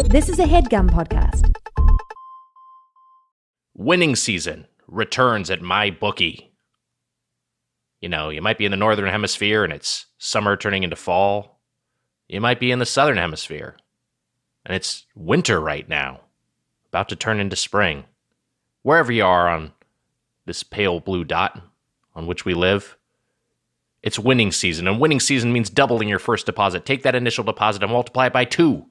This is a HeadGum podcast. Winning season returns at MyBookie. You know, you might be in the Northern Hemisphere and it's summer turning into fall. You might be in the Southern Hemisphere and it's winter right now, about to turn into spring. Wherever you are on this pale blue dot on which we live, it's winning season, and winning season means doubling your first deposit. Take that initial deposit and multiply it by 2.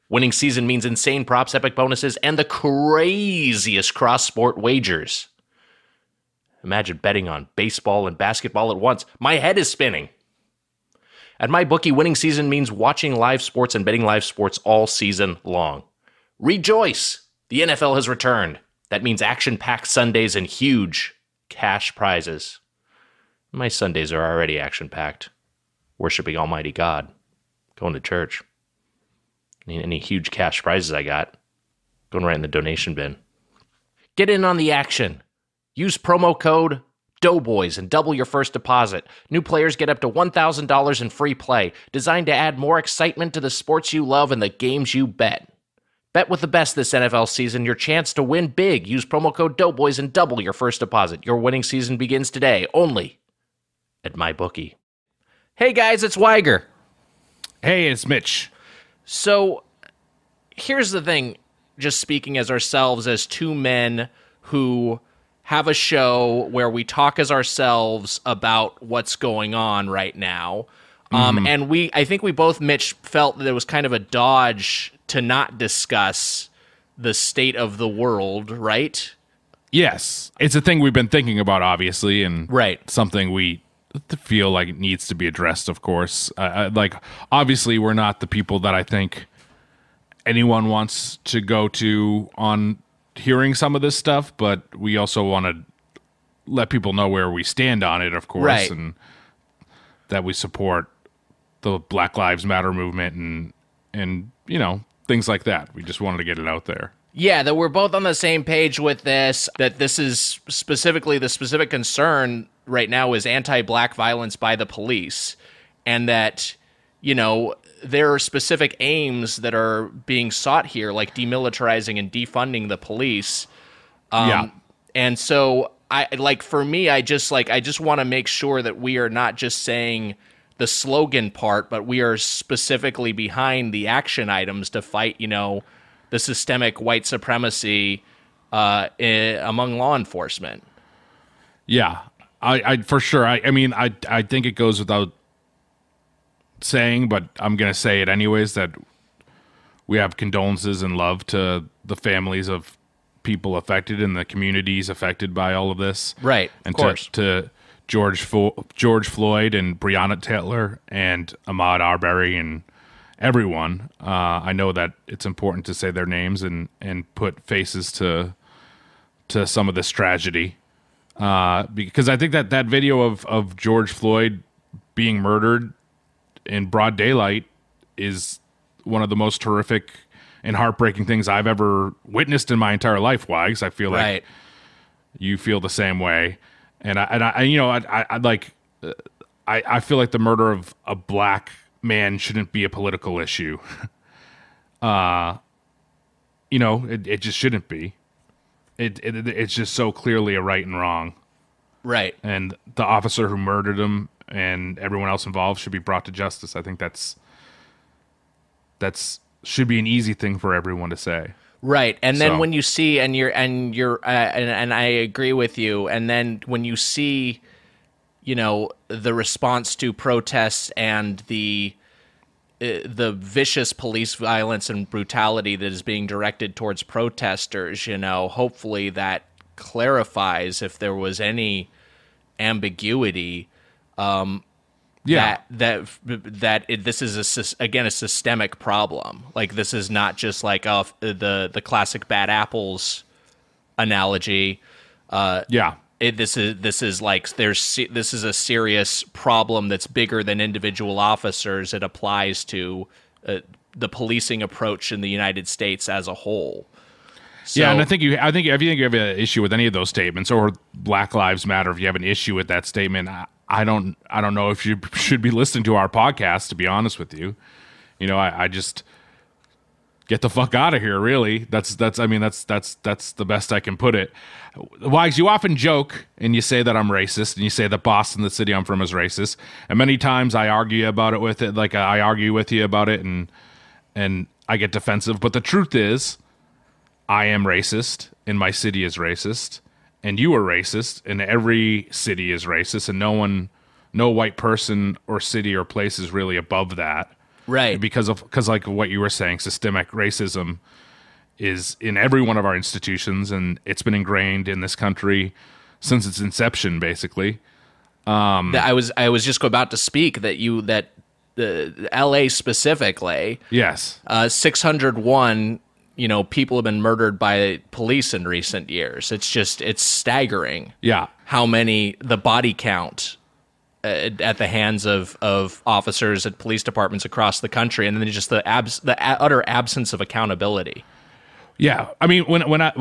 Winning season means insane props, epic bonuses, and the craziest cross-sport wagers. Imagine betting on baseball and basketball at once. My head is spinning. At MyBookie, winning season means watching live sports and betting live sports all season long. Rejoice! The NFL has returned. That means action-packed Sundays and huge cash prizes. My Sundays are already action-packed. Worshipping Almighty God. Going to church. Any huge cash prizes I got, going right in the donation bin. Get in on the action. Use promo code Doughboys and double your first deposit. New players get up to $1,000 in free play, designed to add more excitement to the sports you love and the games you bet. Bet with the best this NFL season, your chance to win big. Use promo code Doughboys and double your first deposit. Your winning season begins today, only at MyBookie. Hey guys, it's Wiger. Hey, it's Mitch. So, here's the thing, just speaking as ourselves as two men who have a show where we talk as ourselves about what's going on right now. And I think we both, Mitch, felt that it was kind of a dodge to not discuss the state of the world, right? Yes. It's a thing we've been thinking about, obviously, and something we feel like it needs to be addressed, of course. Obviously, we're not the people that I think anyone wants to go to on hearing some of this stuff, but we also want to let people know where we stand on it, of course, and that we support the Black Lives Matter movement and you know, things like that. We just wanted to get it out there. Yeah, that we're both on the same page with this, that this is specifically the specific concern right now is anti-black violence by the police, and that, you know, there are specific aims that are being sought here, like demilitarizing and defunding the police. And so for me, I just want to make sure that we are not just saying the slogan part, but we are specifically behind the action items to fight, you know, the systemic white supremacy among law enforcement. Yeah, I for sure. I mean, I think it goes without saying, but I'm going to say it anyways, that we have condolences and love to the families of people affected and the communities affected by all of this. Right, and of course. To George Floyd and Breonna Taylor and Ahmaud Arbery and everyone. I know that it's important to say their names and put faces to some of this tragedy. Because I think that video of George Floyd being murdered in broad daylight is one of the most horrific and heartbreaking things I've ever witnessed in my entire life, Wags. I feel like you feel the same way. And I feel like the murder of a black man shouldn't be a political issue. You know, it just shouldn't be. It's just so clearly a right and wrong. Right. And the officer who murdered him and everyone else involved should be brought to justice. I think that's should be an easy thing for everyone to say. Right. And then when you see and I agree with you, and then when you see, you know, the response to protests and the vicious police violence and brutality that is being directed towards protesters, you know, hopefully that clarifies if there was any ambiguity. That this is a systemic problem. Like, this is not just like the classic bad apples analogy. This is a serious problem that's bigger than individual officers. It applies to the policing approach in the United States as a whole. So, yeah, and I think if you have an issue with any of those statements, or Black Lives Matter, if you have an issue with that statement, I don't know if you should be listening to our podcast, to be honest with you. You know, I just, get the fuck out of here, really. That's the best I can put it. Wags, you often joke and you say that I'm racist, and you say that Boston, the city I'm from, is racist. And many times I argue about it with it, like I argue with you about it, and I get defensive. But the truth is, I am racist, and my city is racist, and you are racist, and every city is racist, and no white person or city or place is really above that. Right. Because like what you were saying, systemic racism is in every one of our institutions, and it's been ingrained in this country since its inception, basically. I was just about to speak that the L.A. specifically, yes, 601, people have been murdered by police in recent years. It's staggering. Yeah, how many, the body count at the hands of officers at police departments across the country, and then just the utter absence of accountability. Yeah, I mean, when I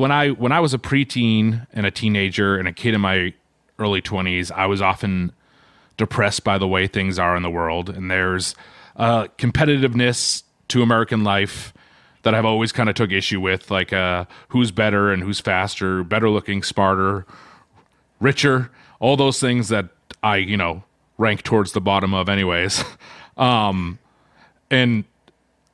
was a preteen and a teenager and a kid in my early 20s, I was often depressed by the way things are in the world, and there's competitiveness to American life that I've always kind of took issue with, like who's better and who's faster, better looking, smarter, richer, all those things that I rank towards the bottom of anyways. And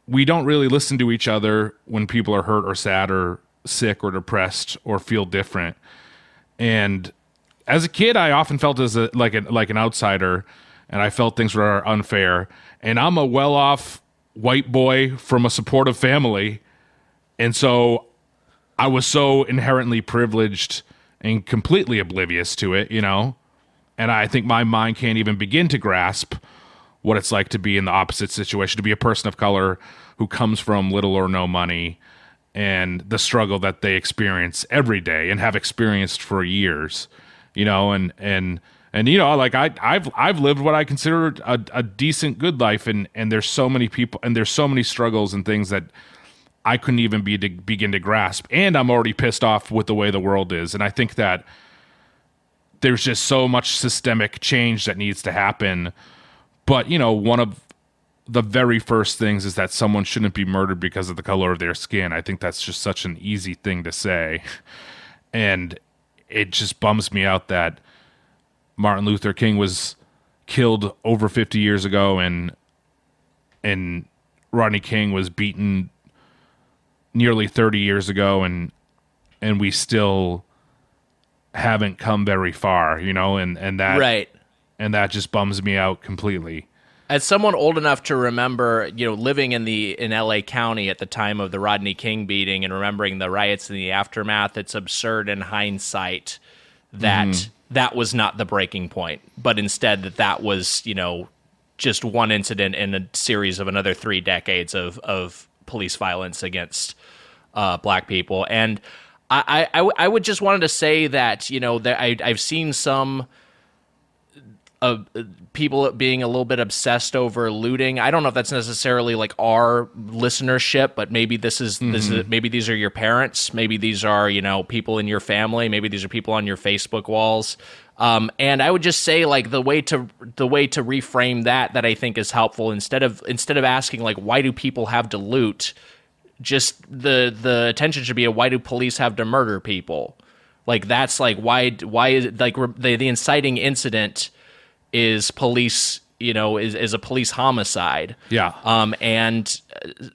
we don't really listen to each other when people are hurt or sad or sick or depressed or feel different. And as a kid, I often felt like an outsider, and I felt things were unfair. And I'm a well-off white boy from a supportive family, and so I was so inherently privileged and completely oblivious to it, And I think my mind can't even begin to grasp what it's like to be in the opposite situation, to be a person of color who comes from little or no money, and the struggle that they experience every day and have experienced for years, and like I've lived what I consider a decent good life, and there's so many people and there's so many struggles and things that I couldn't even begin to grasp, and I'm already pissed off with the way the world is, and I think that there's just so much systemic change that needs to happen. But, one of the very first things is that someone shouldn't be murdered because of the color of their skin. I think that's just such an easy thing to say. And it just bums me out that Martin Luther King was killed over 50 years ago, and Rodney King was beaten nearly 30 years ago, and we still haven't come very far, and that right. And that just bums me out completely. As someone old enough to remember, living in LA County at the time of the Rodney King beating and remembering the riots in the aftermath, it's absurd in hindsight that that was not the breaking point, but instead that was, just one incident in a series of another 3 decades of police violence against black people. And I would just wanted to say that, that I've seen some people being a little bit obsessed over looting. I don't know if that's necessarily like our listenership, but maybe this is maybe these are your parents, maybe these are people in your family, maybe these are people on your Facebook walls. And I would just say, like, the way to reframe that I think is helpful, instead of asking like, why do people have to loot, just the attention should be why do police have to murder people? Like, that's like why is it, like, the inciting incident is police, is a police homicide. Yeah. And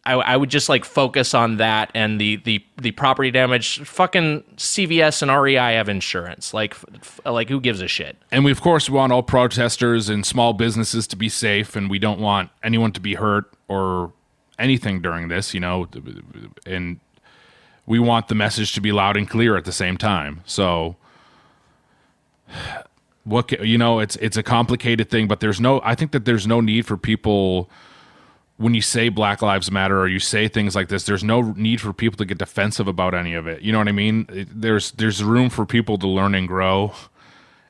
I would just like focus on that, and the property damage. Fucking CVS and REI have insurance. Like who gives a shit? And we of course want all protesters and small businesses to be safe, and we don't want anyone to be hurt or anything during this, and we want the message to be loud and clear at the same time. So it's a complicated thing, but I think that there's no need for people, when you say Black Lives Matter or you say things like this, there's no need for people to get defensive about any of it. You know what I mean? There's room for people to learn and grow.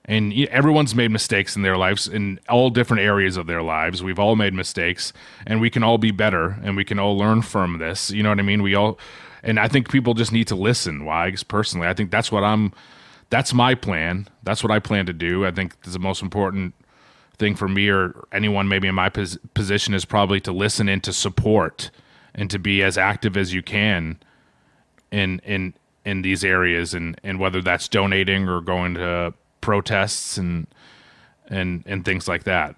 And everyone's made mistakes in their lives, in all different areas of their lives. We've all made mistakes, and we can all be better, and we can all learn from this. You know what I mean? And I think people just need to listen. Wags, personally, I think that's my plan. That's what I plan to do. I think the most important thing for me, or anyone maybe in my position, is probably to listen and to support and to be as active as you can in these areas, and whether that's donating or going to protests and things like that.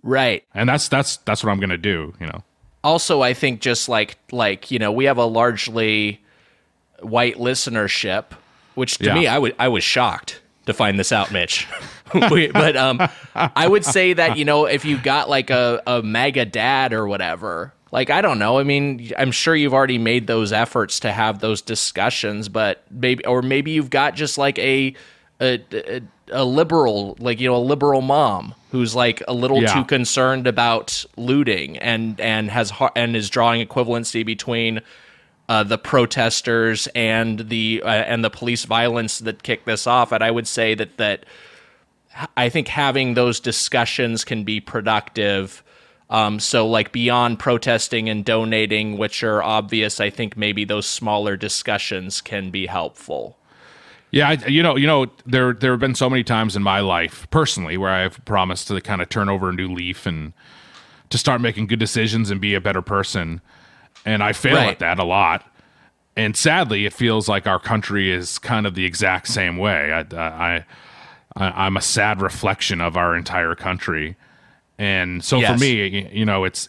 Right. And that's what I'm going to do, Also, I think just like we have a largely white listenership, which to me, I was shocked to find this out, Mitch. But I would say that, if you got like a MAGA dad or whatever, like, I don't know. I mean, I'm sure you've already made those efforts to have those discussions, but maybe you've got just like a liberal, like, a liberal mom who's like a little too concerned about looting and is drawing equivalency between the protesters and the police violence that kicked this off. And I would say that I think having those discussions can be productive. So like beyond protesting and donating, which are obvious, I think maybe those smaller discussions can be helpful. Yeah, there have been so many times in my life personally where I've promised to kind of turn over a new leaf and to start making good decisions and be a better person. And I fail at that a lot. And sadly, it feels like our country is kind of the exact same way. I'm a sad reflection of our entire country. And so for me,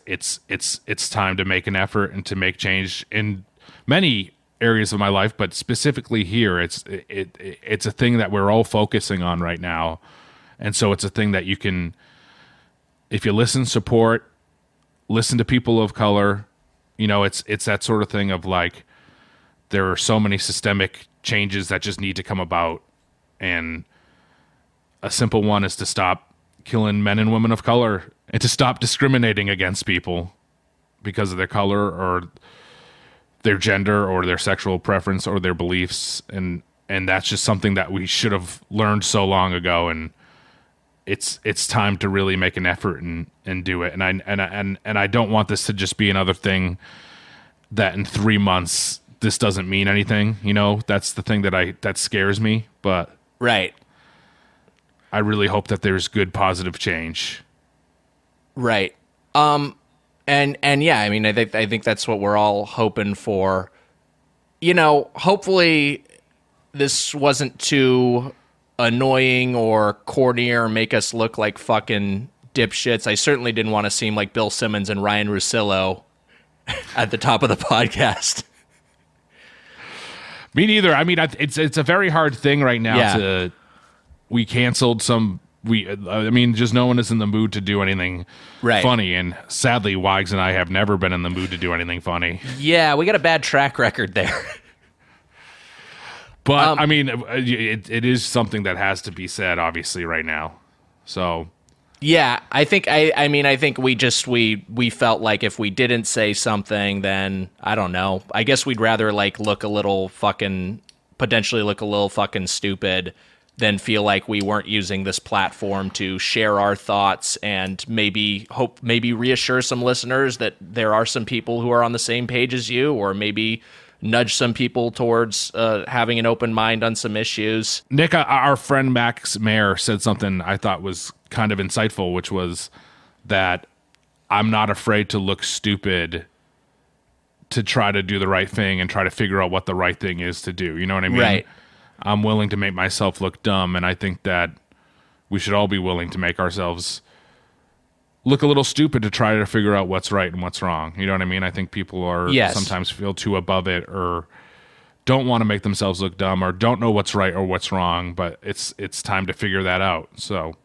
it's time to make an effort and to make change in many areas of my life, but specifically here, it's a thing that we're all focusing on right now. And so it's a thing that you can, if you listen to people of color, it's that sort of thing of like, there are so many systemic changes that just need to come about. And a simple one is to stop killing men and women of color and to stop discriminating against people because of their color or their gender or their sexual preference or their beliefs. And that's just something that we should have learned so long ago. And it's time to really make an effort and do it. And I don't want this to just be another thing that in 3 months, this doesn't mean anything. That's the thing that scares me, but right. I really hope that there's good positive change. Right. And yeah, I mean, I think that's what we're all hoping for. Hopefully this wasn't too annoying or corny or make us look like fucking dipshits. I certainly didn't want to seem like Bill Simmons and Ryan Russillo at the top of the podcast. Me neither. I mean, it's a very hard thing right now we canceled some. Just no one is in the mood to do anything funny, and sadly, Wags and I have never been in the mood to do anything funny. Yeah, we got a bad track record there. But I mean, it is something that has to be said, obviously, right now. So, yeah, I think we felt like if we didn't say something, then I don't know. I guess we'd rather like potentially look a little fucking stupid than feel like we weren't using this platform to share our thoughts and maybe reassure some listeners that there are some people who are on the same page as you, or maybe nudge some people towards having an open mind on some issues. Nick, our friend Max Mayer said something I thought was kind of insightful, which was that I'm not afraid to look stupid to try to do the right thing and try to figure out what the right thing is to do. You know what I mean? Right. I'm willing to make myself look dumb, and I think that we should all be willing to make ourselves look a little stupid to try to figure out what's right and what's wrong. You know what I mean? I think people sometimes feel too above it or don't want to make themselves look dumb or don't know what's right or what's wrong, but it's time to figure that out. So,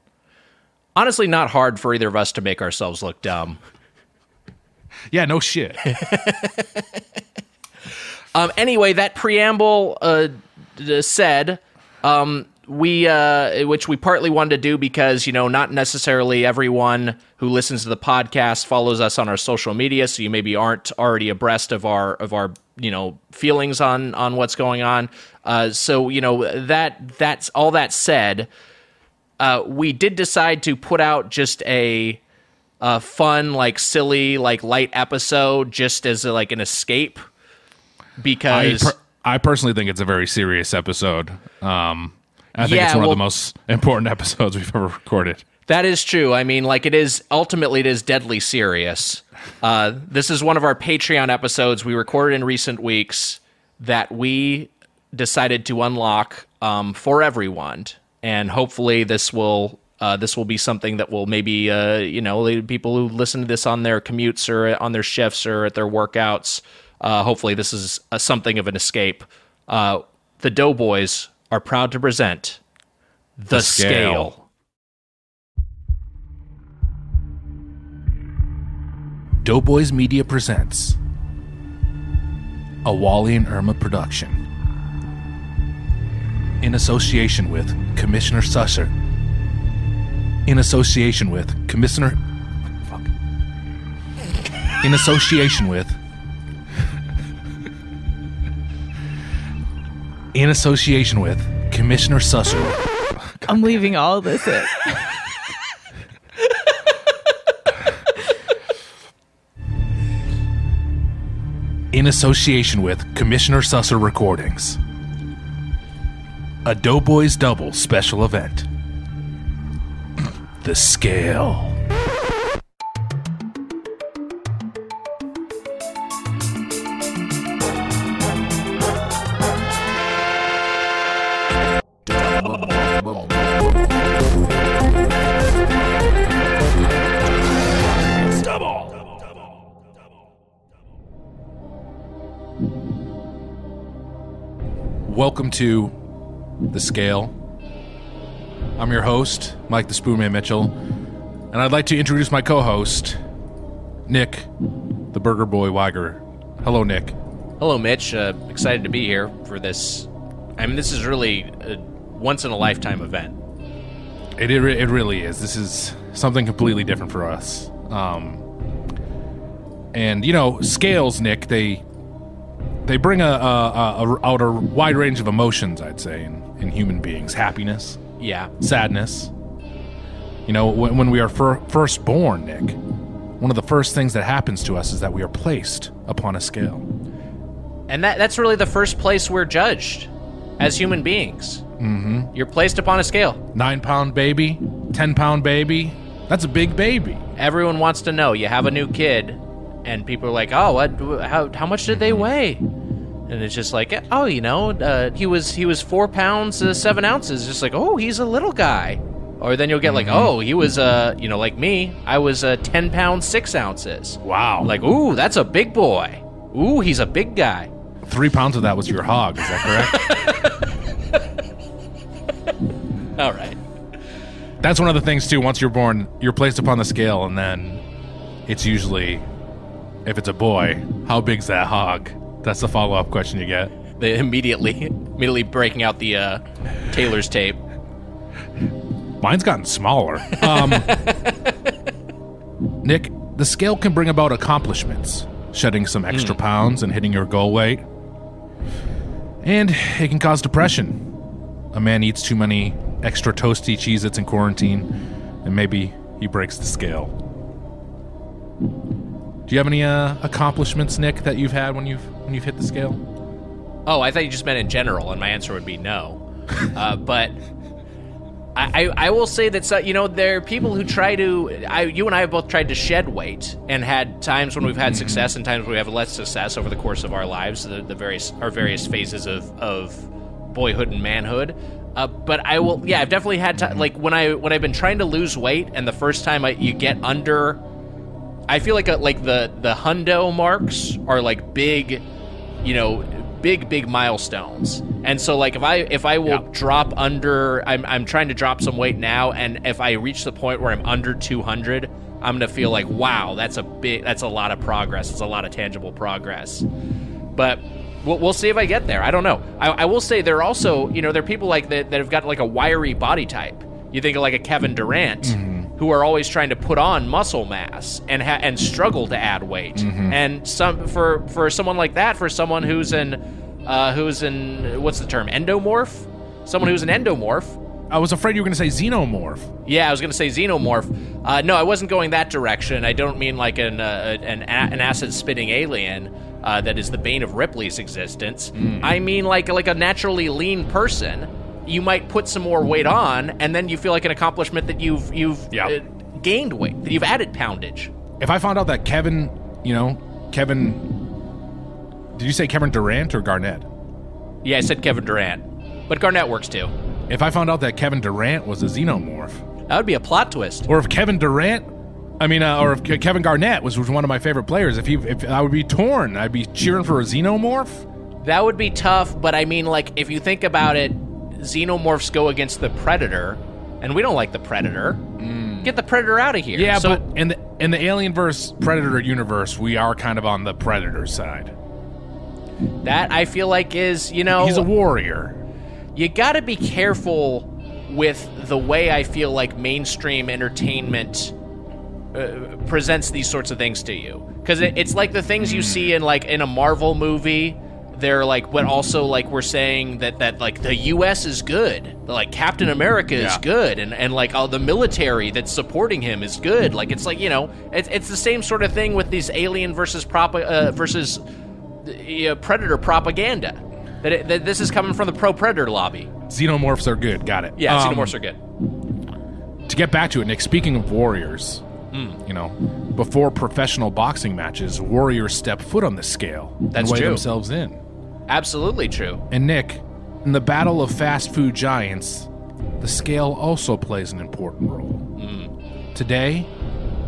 honestly, not hard for either of us to make ourselves look dumb. Yeah, no shit. Anyway, that preamble said, which we partly wanted to do because, not necessarily everyone who listens to the podcast follows us on our social media, so you maybe aren't already abreast of our feelings on what's going on. So that's all that said, we did decide to put out just a fun, like silly, like light episode just as an escape, because I personally think it's a very serious episode. I think it's one of the most important episodes we've ever recorded. That is true. I mean, like, it is deadly serious. This is one of our Patreon episodes we recorded in recent weeks that we decided to unlock for everyone, and hopefully this will be something that will maybe people who listen to this on their commutes or on their shifts or at their workouts. Hopefully this is something of an escape. The Doughboys are proud to present The Scale. Doughboys Media presents a Wally and Irma production in association with Commissioner Susser. In association with Commissioner... Fuck. In association with... In association with Commissioner Susser. I'm leaving all this in. In association with Commissioner Susser Recordings. A Doughboys Double special event. The Scale. Welcome to The Scale. I'm your host, Mike the Spoonman Mitchell, and I'd like to introduce my co-host, Nick, the Burger Boy Wiger. Hello, Nick. Hello, Mitch. Excited to be here for this. I mean, this is really a once-in-a-lifetime event. It really is. This is something completely different for us. And, you know, scales, Nick, they bring out a wide range of emotions, I'd say, in human beings. Happiness. Yeah. Sadness. You know, when we are first born, Nick, one of the first things that happens to us is that we are placed upon a scale. And that's really the first place we're judged as human beings. Mm-hmm. You're placed upon a scale. 9-pound baby, 10-pound baby. That's a big baby. Everyone wants to know. You have a new kid, and people are like, "Oh, how much did they weigh?" And it's just like, "Oh, he was 4 pounds 7 ounces." Just like, "Oh, he's a little guy." Or then you'll get like, "Oh, he was like me, I was 10 pounds 6 ounces." Wow. Like, "Ooh, that's a big boy. Ooh, he's a big guy." 3 pounds of that was your hog. Is that correct? All right. That's one of the things too. Once you're born, you're placed upon the scale, and then it's usually, if it's a boy, how big's that hog? That's the follow-up question you get. They immediately breaking out the Taylor's tape. Mine's gotten smaller. Nick, the scale can bring about accomplishments, shedding some extra pounds and hitting your goal weight. And it can cause depression. A man eats too many extra toasty Cheez-Its in quarantine, and maybe he breaks the scale. Do you have any accomplishments, Nick, that you've had when you've hit the scale? Oh, I thought you just meant in general, and my answer would be no. But I will say that there are people who try to. You and I have both tried to shed weight, and had times when we've had success, and times when we have less success over the course of our lives, our various phases of boyhood and manhood. But I've definitely had like when I've been trying to lose weight, and the first time you get under. I feel like the hundo marks are like big, big milestones. And so like if I will drop under, I'm trying to drop some weight now, and if I reach the point where I'm under 200, I'm gonna feel like, wow, that's a lot of progress. It's a lot of tangible progress. But we'll see if I get there. I don't know. I will say there are also there are people like that have got like a wiry body type. You think of like a Kevin Durant. Who are always trying to put on muscle mass and struggle to add weight, and for someone like that, for someone who's in what's the term, endomorph, someone who's an endomorph. I was afraid you were going to say xenomorph. Yeah, I was going to say xenomorph. No, I wasn't going that direction. I don't mean like an acid spitting alien that is the bane of Ripley's existence. I mean like a naturally lean person you might put some more weight on, and then you feel like an accomplishment that you've gained weight, that you've added poundage. If I found out that Kevin, did you say Kevin Durant or Garnett? Yeah, I said Kevin Durant, but Garnett works too. If I found out that Kevin Durant was a xenomorph, that would be a plot twist. Or if Kevin Durant, or if Kevin Garnett was one of my favorite players, if I would be torn, I'd be cheering for a xenomorph. That would be tough, but I mean, like, if you think about it, xenomorphs go against the Predator, and we don't like the Predator. Get the Predator out of here. Yeah, but in the Alien-verse Predator universe, we are kind of on the Predator side. That, I feel like, is, he's a warrior. You gotta be careful with the way I feel like mainstream entertainment presents these sorts of things to you. Because it's like the things you see in a Marvel movie. They're like, but also like we're saying that like the U.S. is good, like Captain America is good, and like all the military that's supporting him is good. Like it's like it's the same sort of thing with these Alien versus Predator propaganda. That this is coming from the pro-Predator lobby. Xenomorphs are good. Got it. Yeah, xenomorphs are good. To get back to it, Nick, speaking of warriors, before professional boxing matches, warriors step foot on the scale and weigh themselves in. Absolutely true. And Nick, in the battle of fast food giants, the scale also plays an important role. Today,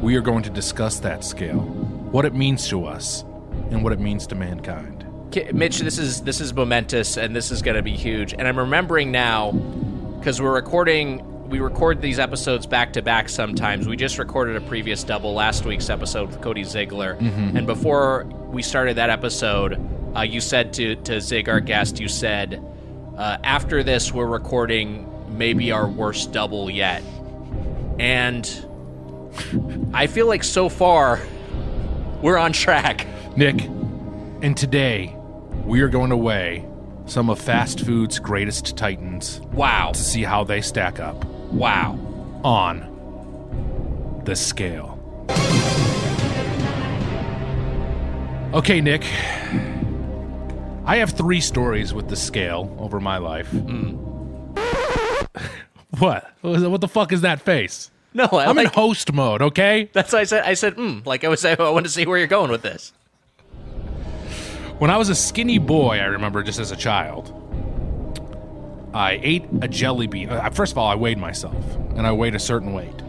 we are going to discuss that scale, what it means to us, and what it means to mankind. Mitch, this is momentous, and this is going to be huge. And I'm remembering now, because we record these episodes back to back sometimes. We just recorded a previous double last week's episode with Cody Ziegler. And before we started that episode, you said to Zig, our guest, you said, after this, we're recording maybe our worst double yet. And I feel like so far, we're on track. Nick, and today, we are going to weigh some of fast food's greatest titans. Wow. To see how they stack up. Wow. On the scale. Okay, Nick. I have 3 stories with the scale over my life. What? What the fuck is that face? No, I'm in host mode, okay? That's what I said. I said, like I want to see where you're going with this. When I was a skinny boy, I remember just as a child, I ate a jelly bean. First of all, I weighed myself, and I weighed a certain weight.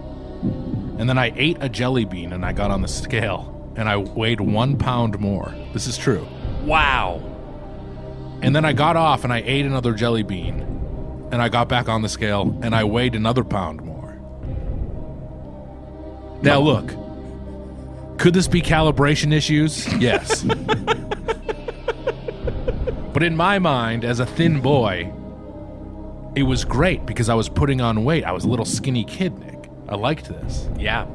And then I ate a jelly bean, and I got on the scale, and I weighed 1 pound more. This is true. Wow. And then I got off, and I ate another jelly bean, and I got back on the scale, and I weighed another pound more. Now look, could this be calibration issues? Yes. But in my mind, as a thin boy, it was great because I was putting on weight. I was a little skinny kid, Nick. I liked this. Yeah.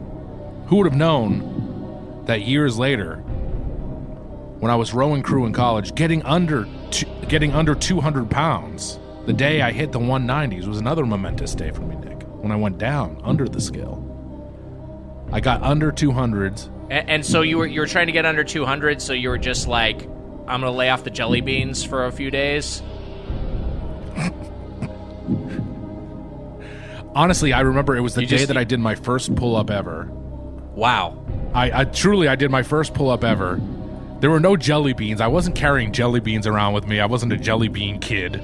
Who would have known that years later, when I was rowing crew in college, getting under 200 pounds, the day I hit the 190s was another momentous day for me, Nick, when I went down under the scale. I got under 200s. And so you were trying to get under 200, so you were just like, I'm going to lay off the jelly beans for a few days? Honestly, I remember it was the day that I did my first pull-up ever. Wow. I truly did my first pull-up ever. There were no jelly beans. I wasn't carrying jelly beans around with me. I wasn't a jelly bean kid.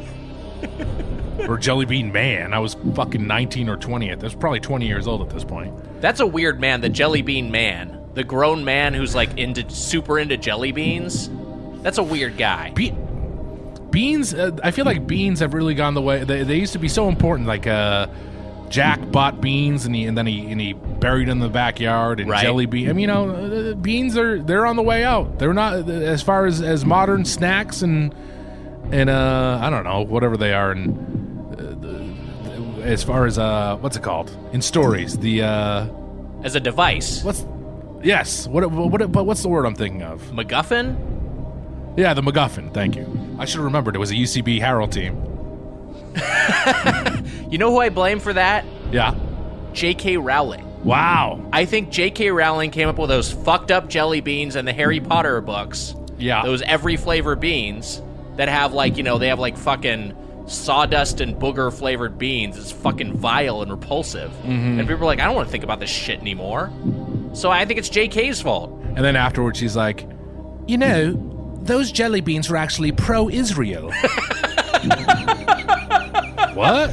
Or jelly bean man. I was fucking 19 or 20. I was probably 20 years old at this point. That's a weird man, the jelly bean man. The grown man who's like super into jelly beans. That's a weird guy. Beans, I feel like beans have really gone the way. They used to be so important. Like Jack bought beans and then he buried them in the backyard and jelly bean. I mean, beans they're on the way out. They're not as far as modern snacks and I don't know, whatever they are, and as far as what's it called in stories, the as a device. What's the word I'm thinking of? MacGuffin? Yeah, the MacGuffin. Thank you. I should have remembered it was a UCB Harold team. You know who I blame for that? Yeah. J.K. Rowling. Wow. I think J.K. Rowling came up with those fucked up jelly beans in the Harry Potter books. Yeah. Those every flavor beans that have like, they have like fucking sawdust and booger flavored beans is fucking vile and repulsive. And people are like, I don't want to think about this shit anymore. So I think it's JK's fault. And then afterwards she's like, you know, those jelly beans were actually pro-Israel. What?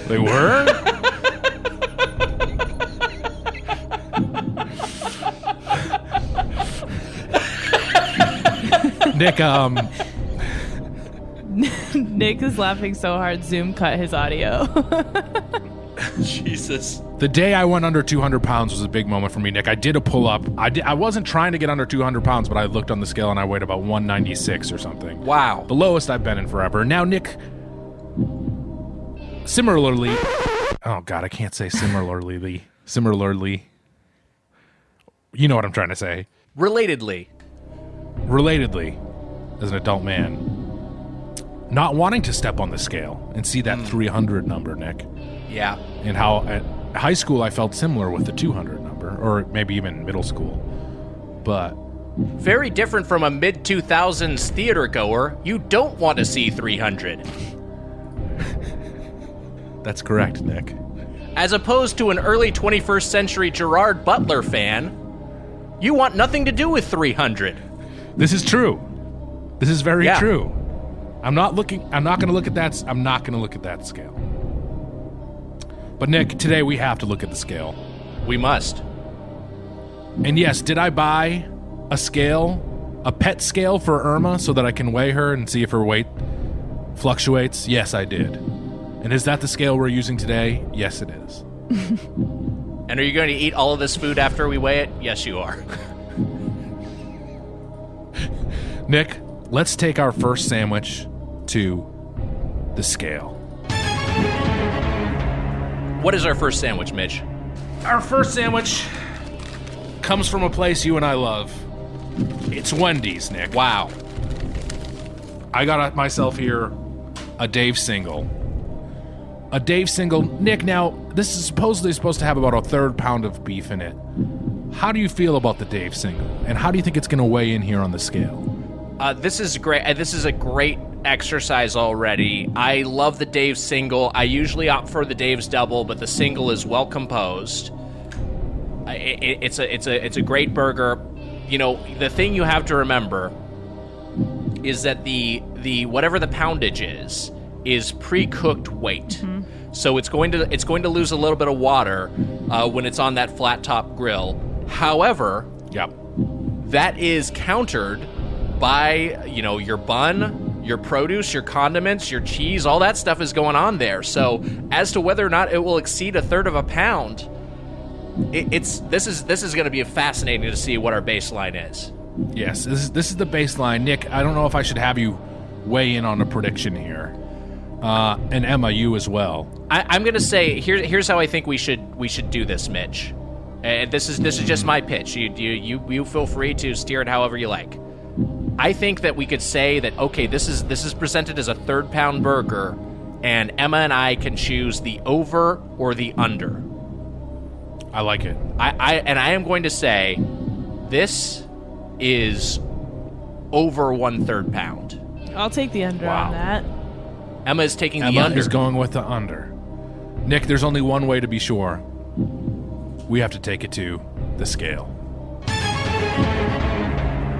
They were? Nick, Nick is laughing so hard, Zoom cut his audio. Jesus. the day I went under 200 pounds was a big moment for me, Nick. I did a pull-up. I wasn't trying to get under 200 pounds, but I looked on the scale and I weighed about 196 or something. Wow. The lowest I've been in forever. Now, Nick, similarly... Oh, God, I can't say similarly. Similarly. You know what I'm trying to say. Relatedly, as an adult man, not wanting to step on the scale and see that 300 number, Nick. Yeah. And how at high school I felt similar with the 200 number, or maybe even middle school. But very different from a mid-2000s theater goer. You don't want to see 300. that's correct, Nick. As opposed to an early 21st century Gerard Butler fan, you want nothing to do with 300. This is true. This is very Yeah. true. I'm not going to look at that scale. But Nick, today we have to look at the scale. We must. And yes, did I buy a scale, a pet scale for Irma so that I can weigh her and see if her weight fluctuates? Yes, I did. And is that the scale we're using today? Yes, it is. And are you going to eat all of this food after we weigh it? Yes, you are. Nick, let's take our first sandwich to the scale. What is our first sandwich, Mitch? Our first sandwich comes from a place you and I love. It's Wendy's, Nick. Wow. I got myself here a Dave single. A Dave single. Nick, now, this is supposed to have about a third pound of beef in it. How do you feel about the Dave single? And how do you think it's going to weigh in here on the scale? This is great. This is a great exercise already. I love the Dave single. I usually opt for the Dave's double, but the single is well composed. It's a great burger. You know, the thing you have to remember is that the whatever the poundage is pre-cooked weight. Mm-hmm. So it's going to lose a little bit of water when it's on that flat top grill. However, yep, that is countered by, you know, your bun, your produce, your condiments, your cheese, all that stuff is going on there. So as to whether or not it will exceed a third of a pound, this is going to be fascinating to see what our baseline is. Yes, this is the baseline. Nick, I don't know if I should have you weigh in on a prediction here. And Emma, you as well. I'm going to say here's how I think we should do this, Mitch. And this is just my pitch. You feel free to steer it however you like. I think that we could say that, okay, this is presented as a third pound burger, and Emma and I can choose the over or the under. I like it. I am going to say this is over 1/3 pound. I'll take the under on that. Emma is taking the Emma under. is going with the under. Nick, there's only one way to be sure. We have to take it to the scale.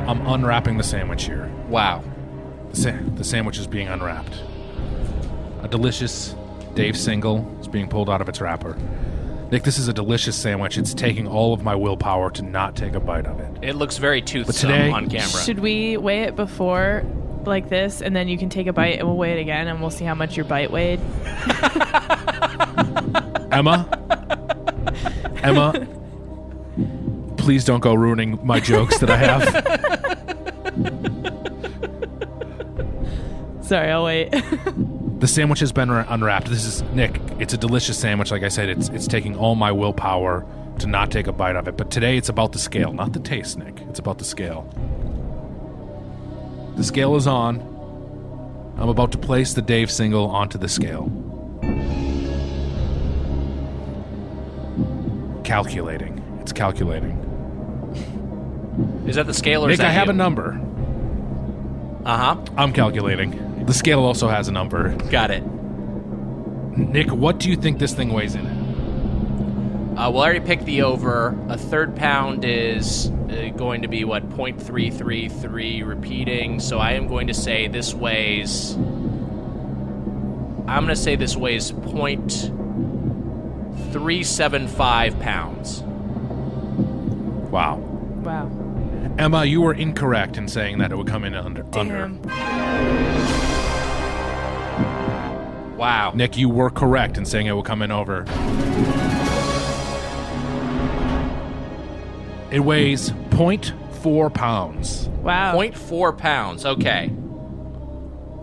I'm unwrapping the sandwich here. Wow. The sandwich is being unwrapped. A delicious Dave single is being pulled out of its wrapper. Nick, this is a delicious sandwich. It's taking all of my willpower to not take a bite of it. It looks very toothsome today, on camera. Should we weigh it before like this, and then you can take a bite and we'll weigh it again and we'll see how much your bite weighed? Emma, please don't go ruining my jokes that I have. Sorry, I'll wait. The sandwich has been unwrapped. This is, Nick, it's a delicious sandwich. Like I said, it's taking all my willpower to not take a bite of it. But today it's about the scale, not the taste, Nick. It's about the scale. The scale is on. I'm about to place the Dave single onto the scale. Calculating. It's calculating. Is that the scale or Nick, is that I have you? a number. Uh-huh. I'm calculating. The scale also has a number. Got it. Nick, what do you think this thing weighs in at? Well, I already picked the over. A third pound is going to be, 0.333 repeating. So I am going to say this weighs... I'm going to say this weighs 0.375 pounds. Wow. Wow. Emma, you were incorrect in saying that it would come in under. Damn. Wow. Nick, you were correct in saying it would come in over. It weighs 0.4 pounds. Wow. 0.4 pounds. Okay.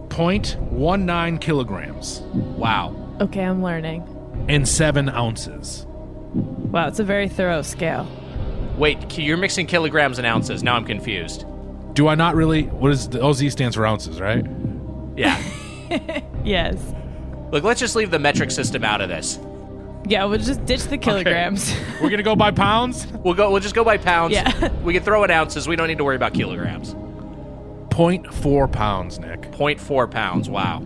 0.19 kilograms. Wow. Okay, I'm learning. And 7 ounces. Wow, it's a very thorough scale. Wait, you're mixing kilograms and ounces. Now I'm confused. Do I not really? What is the OZ stands for ounces, right? Yeah. Yes. Look, let's just leave the metric system out of this. Yeah, we'll just ditch the kilograms. We're gonna go by pounds. We'll just go by pounds. Yeah. We can throw in ounces. We don't need to worry about kilograms. 0.4 pounds, Nick. 0.4 pounds. Wow.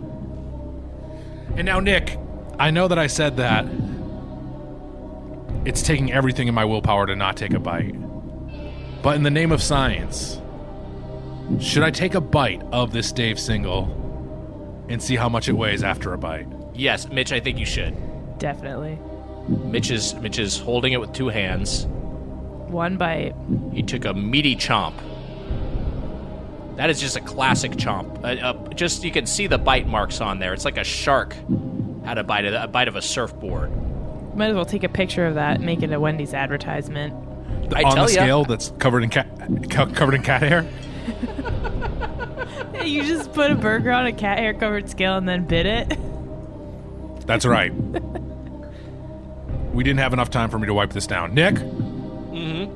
And now, Nick, I know that I said that it's taking everything in my willpower to not take a bite. But in the name of science, should I take a bite of this Dave single and see how much it weighs after a bite? Yes, Mitch, I think you should. Definitely. Mitch is holding it with 2 hands. One bite. He took a meaty chomp. That is just a classic chomp. Just you can see the bite marks on there. It's like a shark had a bite of a surfboard. Might as well take a picture of that and make it a Wendy's advertisement. On the scale that's covered in cat hair? You just put a burger on a cat hair covered scale and then bid it? That's right. We didn't have enough time for me to wipe this down. Nick? Mm-hmm.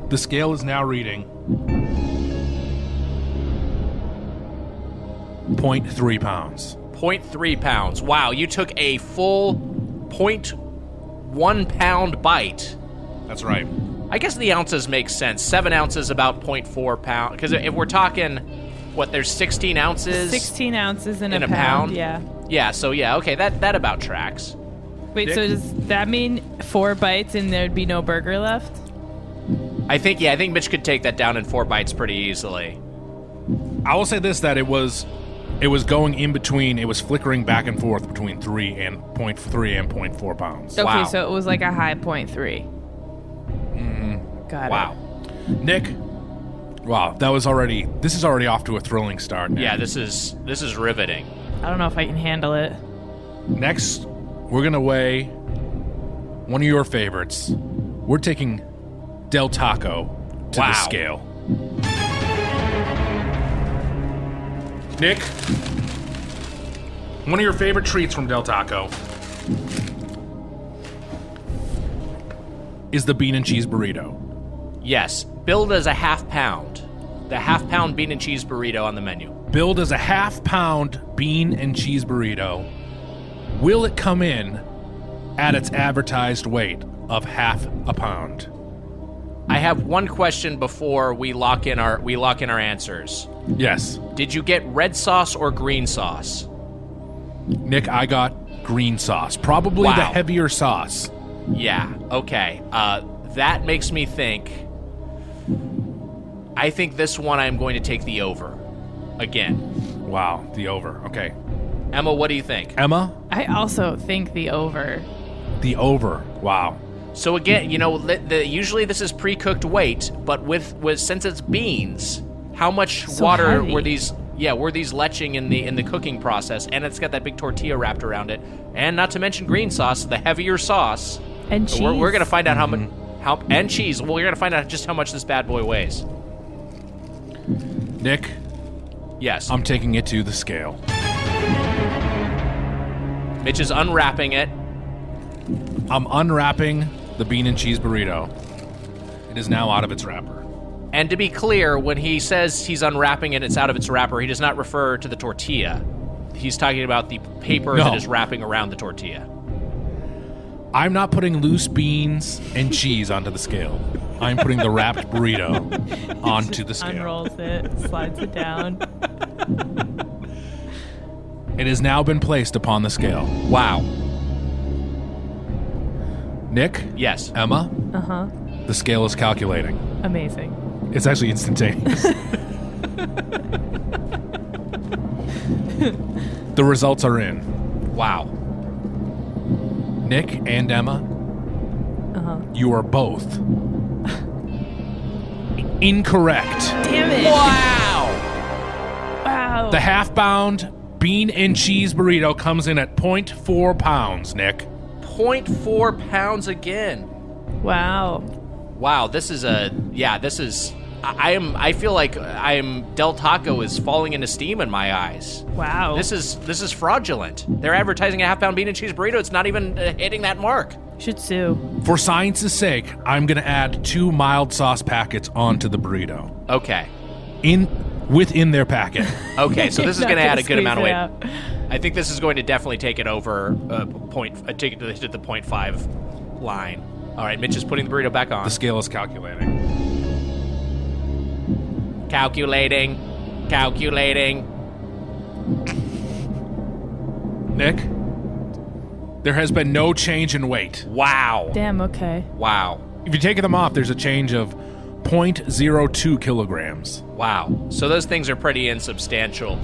The scale is now reading 0.3 pounds. 0.3 pounds. Wow, you took a full 0.1 pound bite. That's right. I guess the ounces make sense. 7 ounces, about 0.4 pound. Because if we're talking, there's 16 ounces? 16 ounces in a pound? Yeah. Yeah, so yeah, okay, that about tracks. Wait, Nick? so does that mean 4 bites and there'd be no burger left? I think Mitch could take that down in 4 bites pretty easily. I will say this, that it was going in between, it was flickering back and forth between 3 and 0.3 and 0.4 pounds. Okay, Wow. so it was like a high 0.3. Got it. Wow. Nick, wow, this is already off to a thrilling start now. Yeah, this is riveting. I don't know if I can handle it. Next, we're going to weigh one of your favorites. We're taking Del Taco to Wow. the scale. Nick, one of your favorite treats from Del Taco is the bean and cheese burrito. Yes, billed as a half pound. The half pound bean and cheese burrito on the menu. Billed as a half-pound bean and cheese burrito. Will it come in at its advertised weight of half a pound? I have one question before we lock in our answers. Yes. Did you get red sauce or green sauce? Nick, I got green sauce. Probably Wow. the heavier sauce. Yeah, okay. That makes me think. I think this one I'm going to take the over. Again. Wow, the over. Okay. Emma, what do you think? Emma? I also think the over. The over. Wow. So again, usually this is pre-cooked weight, but with since it's beans, how much So water heavy. were these leching in the cooking process? And it's got that big tortilla wrapped around it, and not to mention green sauce, the heavier sauce. And cheese. We're gonna find out and cheese. Well, we're gonna find out just how much this bad boy weighs. Nick, Yes. I'm taking it to the scale. Mitch is unwrapping it. I'm unwrapping the bean and cheese burrito. It is now out of its wrapper. And to be clear, when he says he's unwrapping it, it's out of its wrapper, he does not refer to the tortilla. He's talking about the paper No. that is wrapping around the tortilla. I'm not putting loose beans and cheese onto the scale. I'm putting the wrapped burrito onto the scale. Unrolls it, slides it down. It has now been placed upon the scale. Wow. Nick? Yes. Emma? Uh-huh. The scale is calculating. Amazing. It's actually instantaneous. The results are in. Wow. Nick and Emma, you are both incorrect. Damn it. Wow. Wow. The half-pound bean and cheese burrito comes in at 0.4 pounds, Nick. 0.4 pounds again. Wow. Wow, this is I feel like Del Taco is falling into steam in my eyes. Wow. This is fraudulent. They're advertising a half-pound bean and cheese burrito. It's not even hitting that mark. Should sue. For science's sake, I'm going to add 2 mild sauce packets onto the burrito. Okay. Within their packet. Okay, so this is going to add a good amount of weight. Out. I think this is going to definitely take it over take it to the 0.5 line. All right, Mitch is putting the burrito back on. The scale is calculating. Calculating. Nick, there has been no change in weight. Wow. Damn, okay. Wow. If you take them off, there's a change of 0.02 kilograms. Wow. So those things are pretty insubstantial.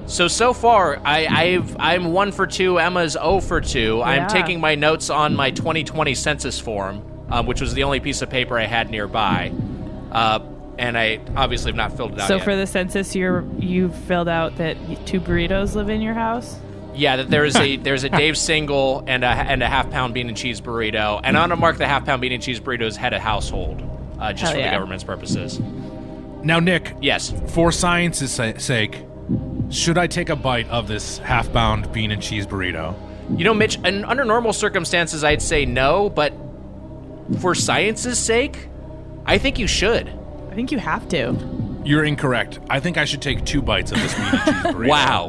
So far, I'm 1 for 2. Emma's 0 for 2. Yeah. I'm taking my notes on my 2020 census form, which was the only piece of paper I had nearby. And I obviously have not filled it out So yet. for the census, you filled out that 2 burritos live in your house? Yeah, that there's a Dave single and a half-pound bean and cheese burrito. And I'm going to mark the half-pound bean and cheese burrito as head of household, just Hell for yeah. the government's purposes. Now, Nick, Yes. for science's sake, should I take a bite of this half-pound bean and cheese burrito? You know, Mitch, under normal circumstances, I'd say no, but for science's sake, I think you should. I think you have to. You're incorrect. I think I should take 2 bites of this bean and cheese burrito. Wow.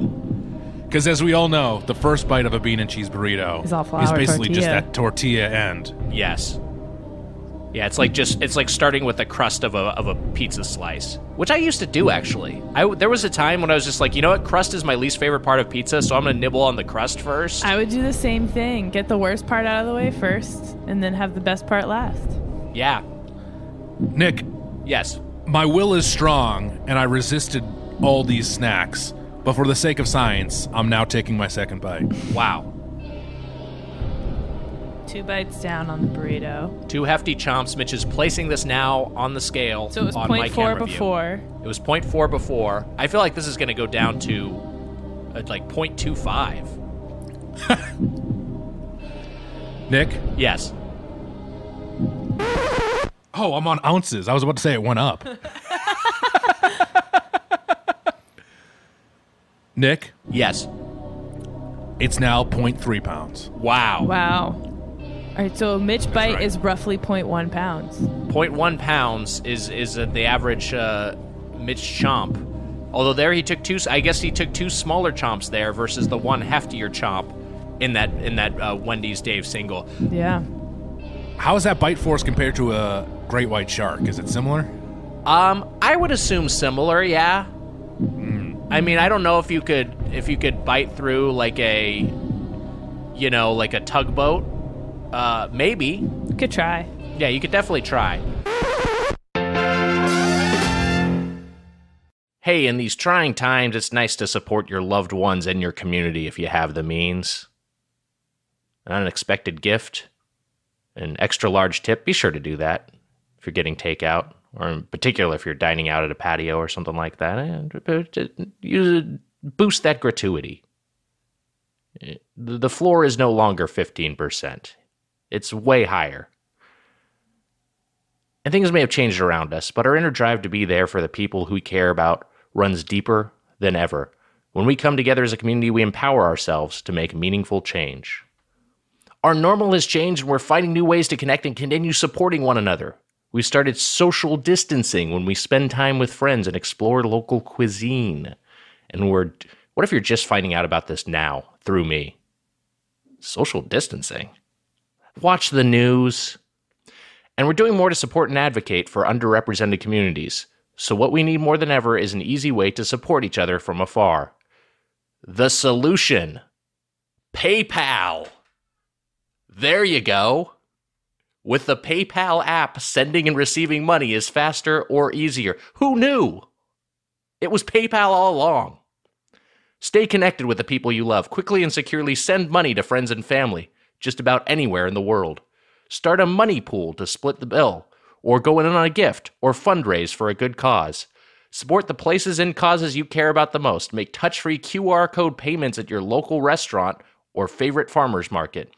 Because as we all know, the first bite of a bean and cheese burrito Is all flour basically just tortilla. that tortilla end. Yes. Yeah, it's like starting with the crust of a pizza slice, which I used to do actually. There was a time when I was just like, you know what, crust is my least favorite part of pizza, so I'm gonna nibble on the crust first. I would do the same thing. Get the worst part out of the way first, and then have the best part last. Yeah. Nick, Yes. my will is strong, and I resisted all these snacks. But for the sake of science, I'm now taking my second bite. Wow. 2 bites down on the burrito. 2 hefty chomps. Mitch is placing this now on the scale. So it was on my 0.4 camera view. before. It was 0.4 before. I feel like this is going to go down to like 0.25. Nick? Yes. Oh, I'm on ounces. I was about to say it went up. Nick, Yes. it's now 0.3 pounds. Wow. Wow. All right, so Mitch bite right. is roughly 0.1 pounds. 0.1 pounds is the average Mitch chomp. Although there he took 2. I guess he took 2 smaller chomps there versus the 1 heftier chomp in that Wendy's Dave single. Yeah. How is that bite force compared to a great white shark? Is it similar? I would assume similar. Yeah. I mean, I don't know if you could bite through like a tugboat. Maybe. Could try. Yeah, you could definitely try. Hey, in these trying times, it's nice to support your loved ones and your community if you have the means. An unexpected gift, an extra large tip, be sure to do that if you're getting takeout, or in particular if you're dining out at a patio or something like that. Boost that gratuity. The floor is no longer 15%. It's way higher. And things may have changed around us, but our inner drive to be there for the people who we care about runs deeper than ever. When we come together as a community, we empower ourselves to make meaningful change. Our normal has changed, and we're finding new ways to connect and continue supporting one another. We started social distancing when we spend time with friends and explore local cuisine. And what if you're just finding out about this now through me? Social distancing. Watch the news. And we're doing more to support and advocate for underrepresented communities. So what we need more than ever is an easy way to support each other from afar. The solution: PayPal. There you go. With the PayPal app, sending and receiving money is faster or easier. Who knew? It was PayPal all along. Stay connected with the people you love. Quickly and securely send money to friends and family, just about anywhere in the world. Start a money pool to split the bill, or go in on a gift, or fundraise for a good cause. Support the places and causes you care about the most. Make touch-free QR code payments at your local restaurant or favorite farmer's market.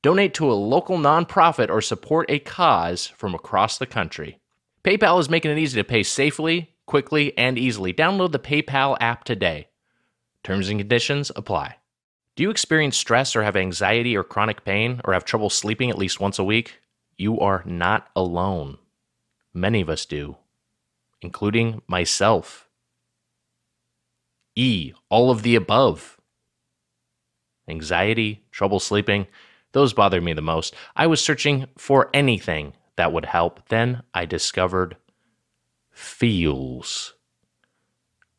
Donate to a local nonprofit or support a cause from across the country. PayPal is making it easy to pay safely, quickly, and easily. Download the PayPal app today. Terms and conditions apply. Do you experience stress or have anxiety or chronic pain or have trouble sleeping at least once a week? You are not alone. Many of us do, including myself. All of the above. Anxiety, trouble sleeping, those bother me the most. I was searching for anything that would help. Then I discovered Feels.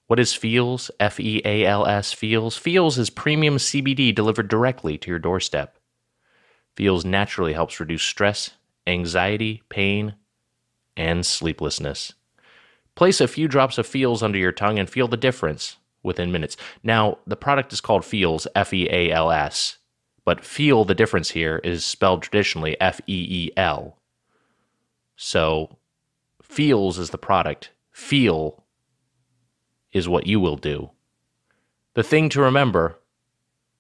What is Feels? Feals, Feels. Feels is premium CBD delivered directly to your doorstep. Feels naturally helps reduce stress, anxiety, pain, and sleeplessness. Place a few drops of Feels under your tongue and feel the difference within minutes. Now, the product is called Feels, Feals, but feel the difference here is spelled traditionally Feel. So, Feels is the product. Feel is what you will do. The thing to remember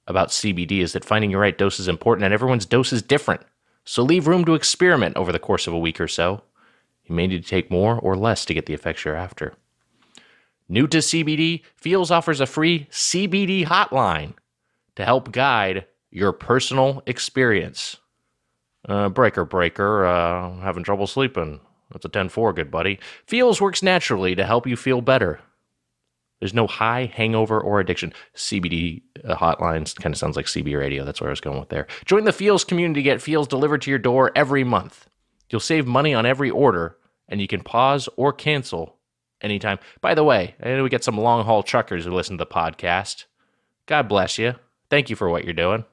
about CBD is that finding your right dose is important, and everyone's dose is different. So leave room to experiment over the course of a week or so. You may need to take more or less to get the effects you're after. New to CBD, Feels offers a free CBD hotline to help guide your personal experience. Breaker, having trouble sleeping. That's a 10-4, good buddy. Feels works naturally to help you feel better. There's no high, hangover, or addiction. CBD hotlines kind of sounds like CB radio. That's where I was going with there. Join the Feels community to get Feels delivered to your door every month. You'll save money on every order, and you can pause or cancel anytime. By the way, I know we get some long-haul truckers who listen to the podcast. God bless you. Thank you for what you're doing.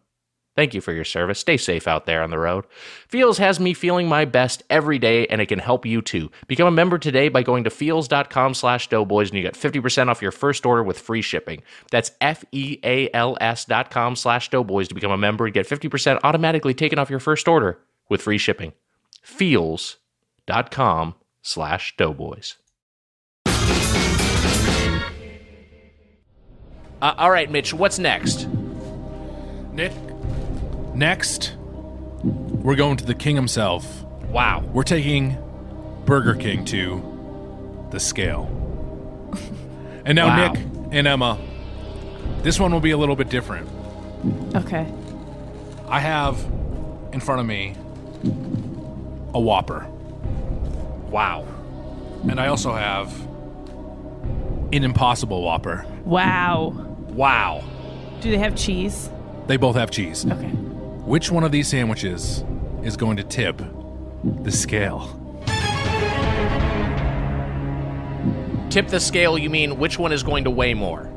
Thank you for your service. Stay safe out there on the road. Feels has me feeling my best every day, and it can help you too. Become a member today by going to feels.com/doughboys, and you get 50% off your first order with free shipping. That's feals.com/doughboys to become a member and get 50% automatically taken off your first order with free shipping. Feels.com/doughboys. All right, Mitch, what's next? Nick? Next, we're going to the king himself. Wow. We're taking Burger King to the scale. And now, Wow. Nick and Emma, this one will be a little bit different. Okay. I have in front of me a Whopper. Wow. And I also have an Impossible Whopper. Wow. Wow. Do they have cheese? They both have cheese. Okay. Which one of these sandwiches is going to tip the scale? Tip the scale, you mean which one is going to weigh more?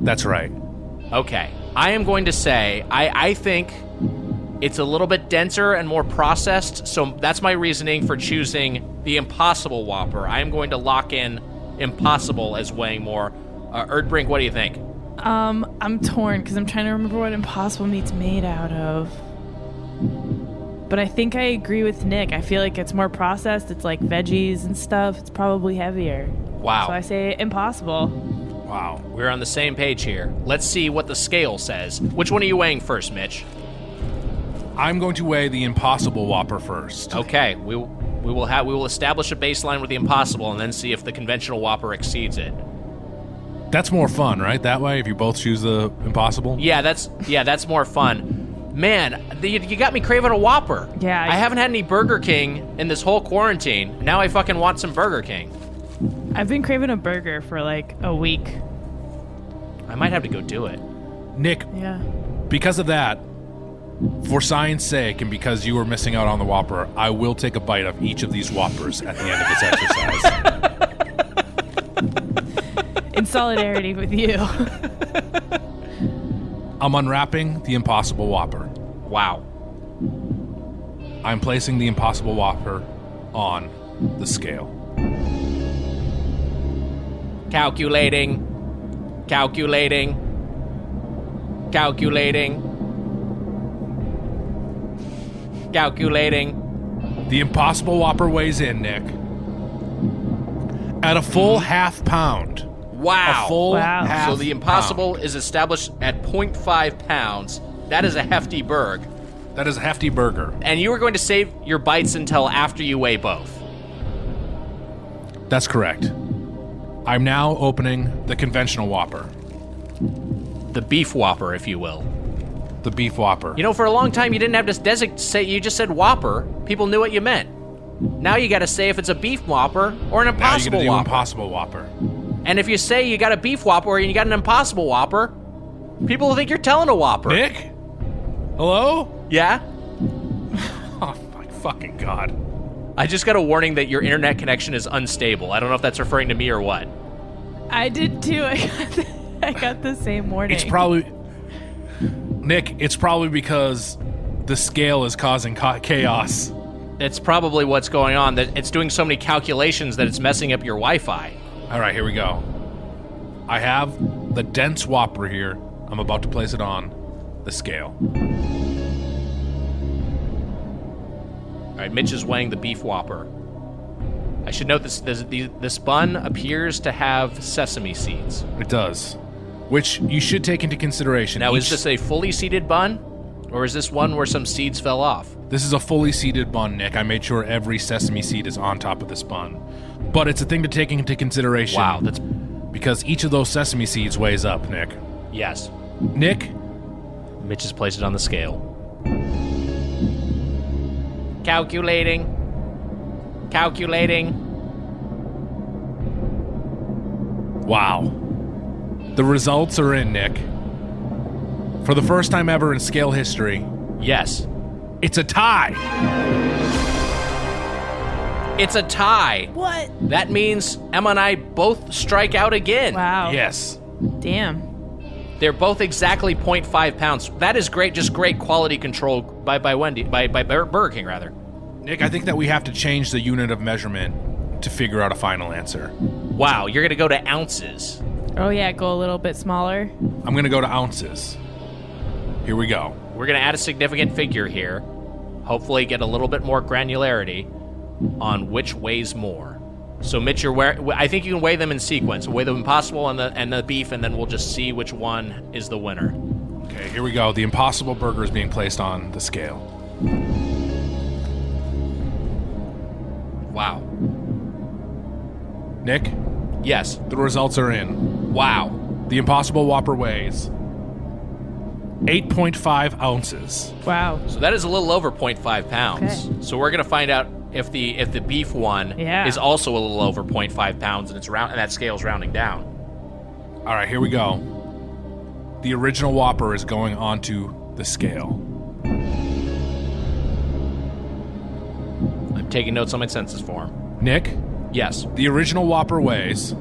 That's right. Okay. I am going to say, I think it's a little bit denser and more processed, so that's my reasoning for choosing the Impossible Whopper. I am going to lock in Impossible as weighing more. Erdbrink, what do you think? I'm torn because I'm trying to remember what Impossible Meat's made out of. But I think I agree with Nick. I feel like it's more processed. It's like veggies and stuff. It's probably heavier. Wow. So I say Impossible. Wow. We're on the same page here. Let's see what the scale says. Which one are you weighing first, Mitch? I'm going to weigh the Impossible Whopper first. Okay. We will establish a baseline with the Impossible and then see if the conventional Whopper exceeds it. That's more fun, right? That way, if you both choose the Impossible? Yeah, that's more fun. Man, you got me craving a Whopper. Yeah. I haven't had any Burger King in this whole quarantine. Now I fucking want some Burger King. I've been craving a burger for like a week. I might have to go do it. Nick, Yeah. because of that, For science sake, and because you were missing out on the Whopper, I will take a bite of each of these Whoppers at the end of this exercise. In solidarity with you. I'm unwrapping the Impossible Whopper. Wow. I'm placing the Impossible Whopper on the scale. Calculating. Calculating. Calculating. Calculating. The Impossible Whopper weighs in, Nick, at a full half pound. Wow. A full Wow. half So the Impossible pound. is established at 0.5 pounds. That is a hefty burg. That is a hefty burger. And you were going to save your bites until after you weigh both. That's correct. I'm now opening the conventional Whopper, The beef Whopper, if you will. the beef Whopper. You know, for a long time, you didn't have to say, you just said Whopper. People knew what you meant. Now you got to say if it's a beef Whopper or an now you're Impossible gonna do Whopper. Impossible Whopper. And if you say you got a beef Whopper or you got an Impossible Whopper, people will think you're telling a Whopper. Nick? Hello? Yeah? Oh my fucking god. I just got a warning that your internet connection is unstable. I don't know if that's referring to me or what. I did too. I got the same warning. It's probably Nick, it's probably because the scale is causing chaos. It's probably what's going on, that it's doing so many calculations that it's messing up your Wi-Fi. All right, here we go. I have the dense Whopper here. I'm about to place it on the scale. All right, Mitch is weighing the beef Whopper. I should note this bun appears to have sesame seeds. It does, which you should take into consideration. Now, is this a fully seeded bun, or is this one where some seeds fell off? This is a fully seeded bun, Nick. I made sure every sesame seed is on top of this bun. But it's a thing to take into consideration. Wow, that's... Because each of those sesame seeds weighs up, Nick. Yes. Nick? Mitch has placed it on the scale. Calculating. Calculating. Wow. The results are in, Nick. For the first time ever in scale history, Yes. it's a tie. It's a tie. What? That means Emma and I both strike out again. Wow. Yes. Damn. They're both exactly 0.5 pounds. That is great, just great quality control by Burger King, rather. Nick, I think that we have to change the unit of measurement to figure out a final answer. Wow, you're gonna go to ounces. Oh yeah, go a little bit smaller. I'm going to go to ounces. Here we go. We're gonna add a significant figure here. Hopefully get a little bit more granularity on which weighs more. So Mitch, I think you can weigh them in sequence. Weigh the Impossible and the beef, and then we'll just see which one is the winner. Okay, here we go. The Impossible Burger is being placed on the scale. Wow. Nick, Yes. the results are in. Wow. The Impossible Whopper weighs 8.5 ounces. Wow. So that is a little over 0.5 pounds. Okay. So we're gonna find out if the beef one Yeah. is also a little over 0.5 pounds, and and that scale's rounding down. All right, here we go. The original Whopper is going onto the scale. I'm taking notes on my census form. Nick, Yes. the original Whopper weighs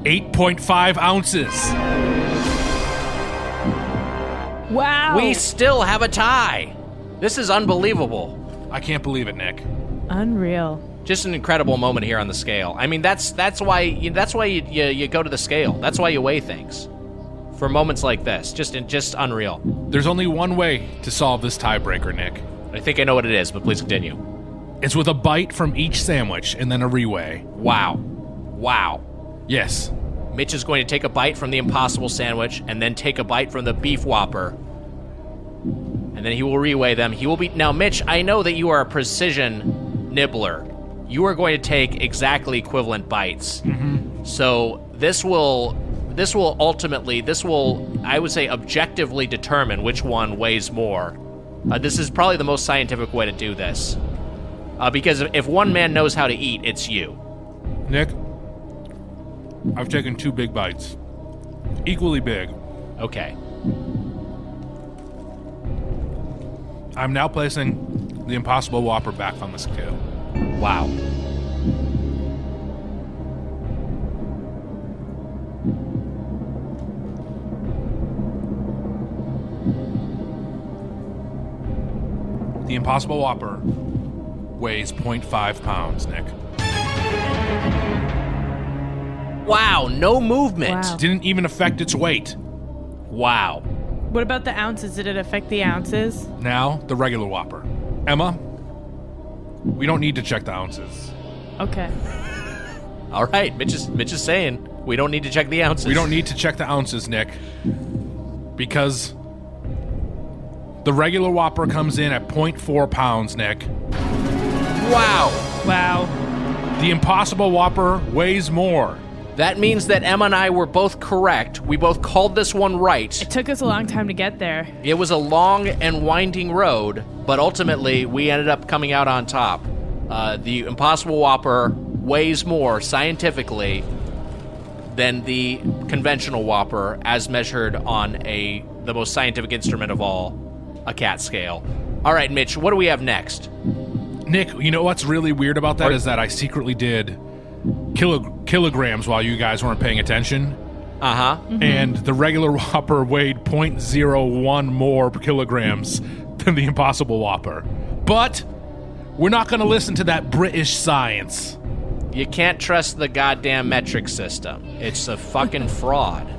8.5 ounces. Wow. We still have a tie. This is unbelievable. I can't believe it, Nick. Unreal. Just an incredible moment here on the scale. I mean, that's why you go to the scale. That's why you weigh things. For moments like this, just unreal. There's only one way to solve this tiebreaker, Nick. I think I know what it is, but please continue. It's with a bite from each sandwich and then a reweigh. Wow. Wow. Yes. Mitch is going to take a bite from the Impossible sandwich and then take a bite from the beef Whopper. And then he will reweigh them. He will be... Now, Mitch, I know that you are a precision nibbler. You are going to take exactly equivalent bites. Mm-hmm. So this will ultimately, I would say, objectively determine which one weighs more. This is probably the most scientific way to do this. Because if one man knows how to eat, it's you. Nick, I've taken 2 big bites. Equally big. Okay. I'm now placing the Impossible Whopper back on the scale. Wow. The Impossible Whopper weighs 0.5 pounds, Nick. Wow, no movement. Wow. Didn't even affect its weight. Wow. What about the ounces? Did it affect the ounces? Now, the regular Whopper. Emma, we don't need to check the ounces. Okay. All right, Mitch is saying we don't need to check the ounces. We don't need to check the ounces, Nick, because the regular Whopper comes in at 0.4 pounds, Nick. Wow. Wow. The Impossible Whopper weighs more. That means that Emma and I were both correct. We both called this one right. It took us a long time to get there. It was a long and winding road, but ultimately we ended up coming out on top. The Impossible Whopper weighs more scientifically than the conventional Whopper as measured on the most scientific instrument of all, a CAT scale. All right, Mitch, what do we have next? Nick, you know what's really weird about that is that I secretly did kilograms while you guys weren't paying attention. Uh-huh. Mm-hmm. And the regular Whopper weighed 0.01 more kilograms than the Impossible Whopper. But we're not going to listen to that British science. You can't trust the goddamn metric system. It's a fucking fraud.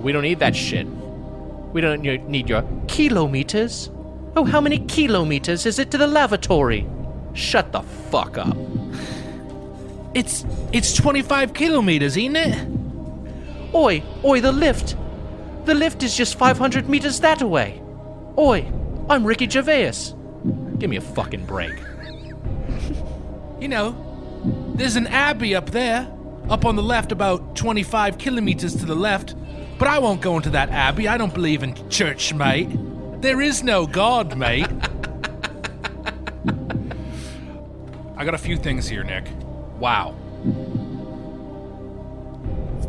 We don't need that shit. We don't need your kilometers. Oh, how many kilometers is it to the lavatory? Shut the fuck up. It's 25 kilometers, ain't it? Oi, the lift. The lift is just 500 meters that way. Oi, I'm Ricky Gervais. Give me a fucking break. You know, there's an abbey up there, up on the left about 25 kilometers to the left, but I won't go into that abbey. I don't believe in church, mate. There is no God, mate. I got a few things here, Nick. Wow.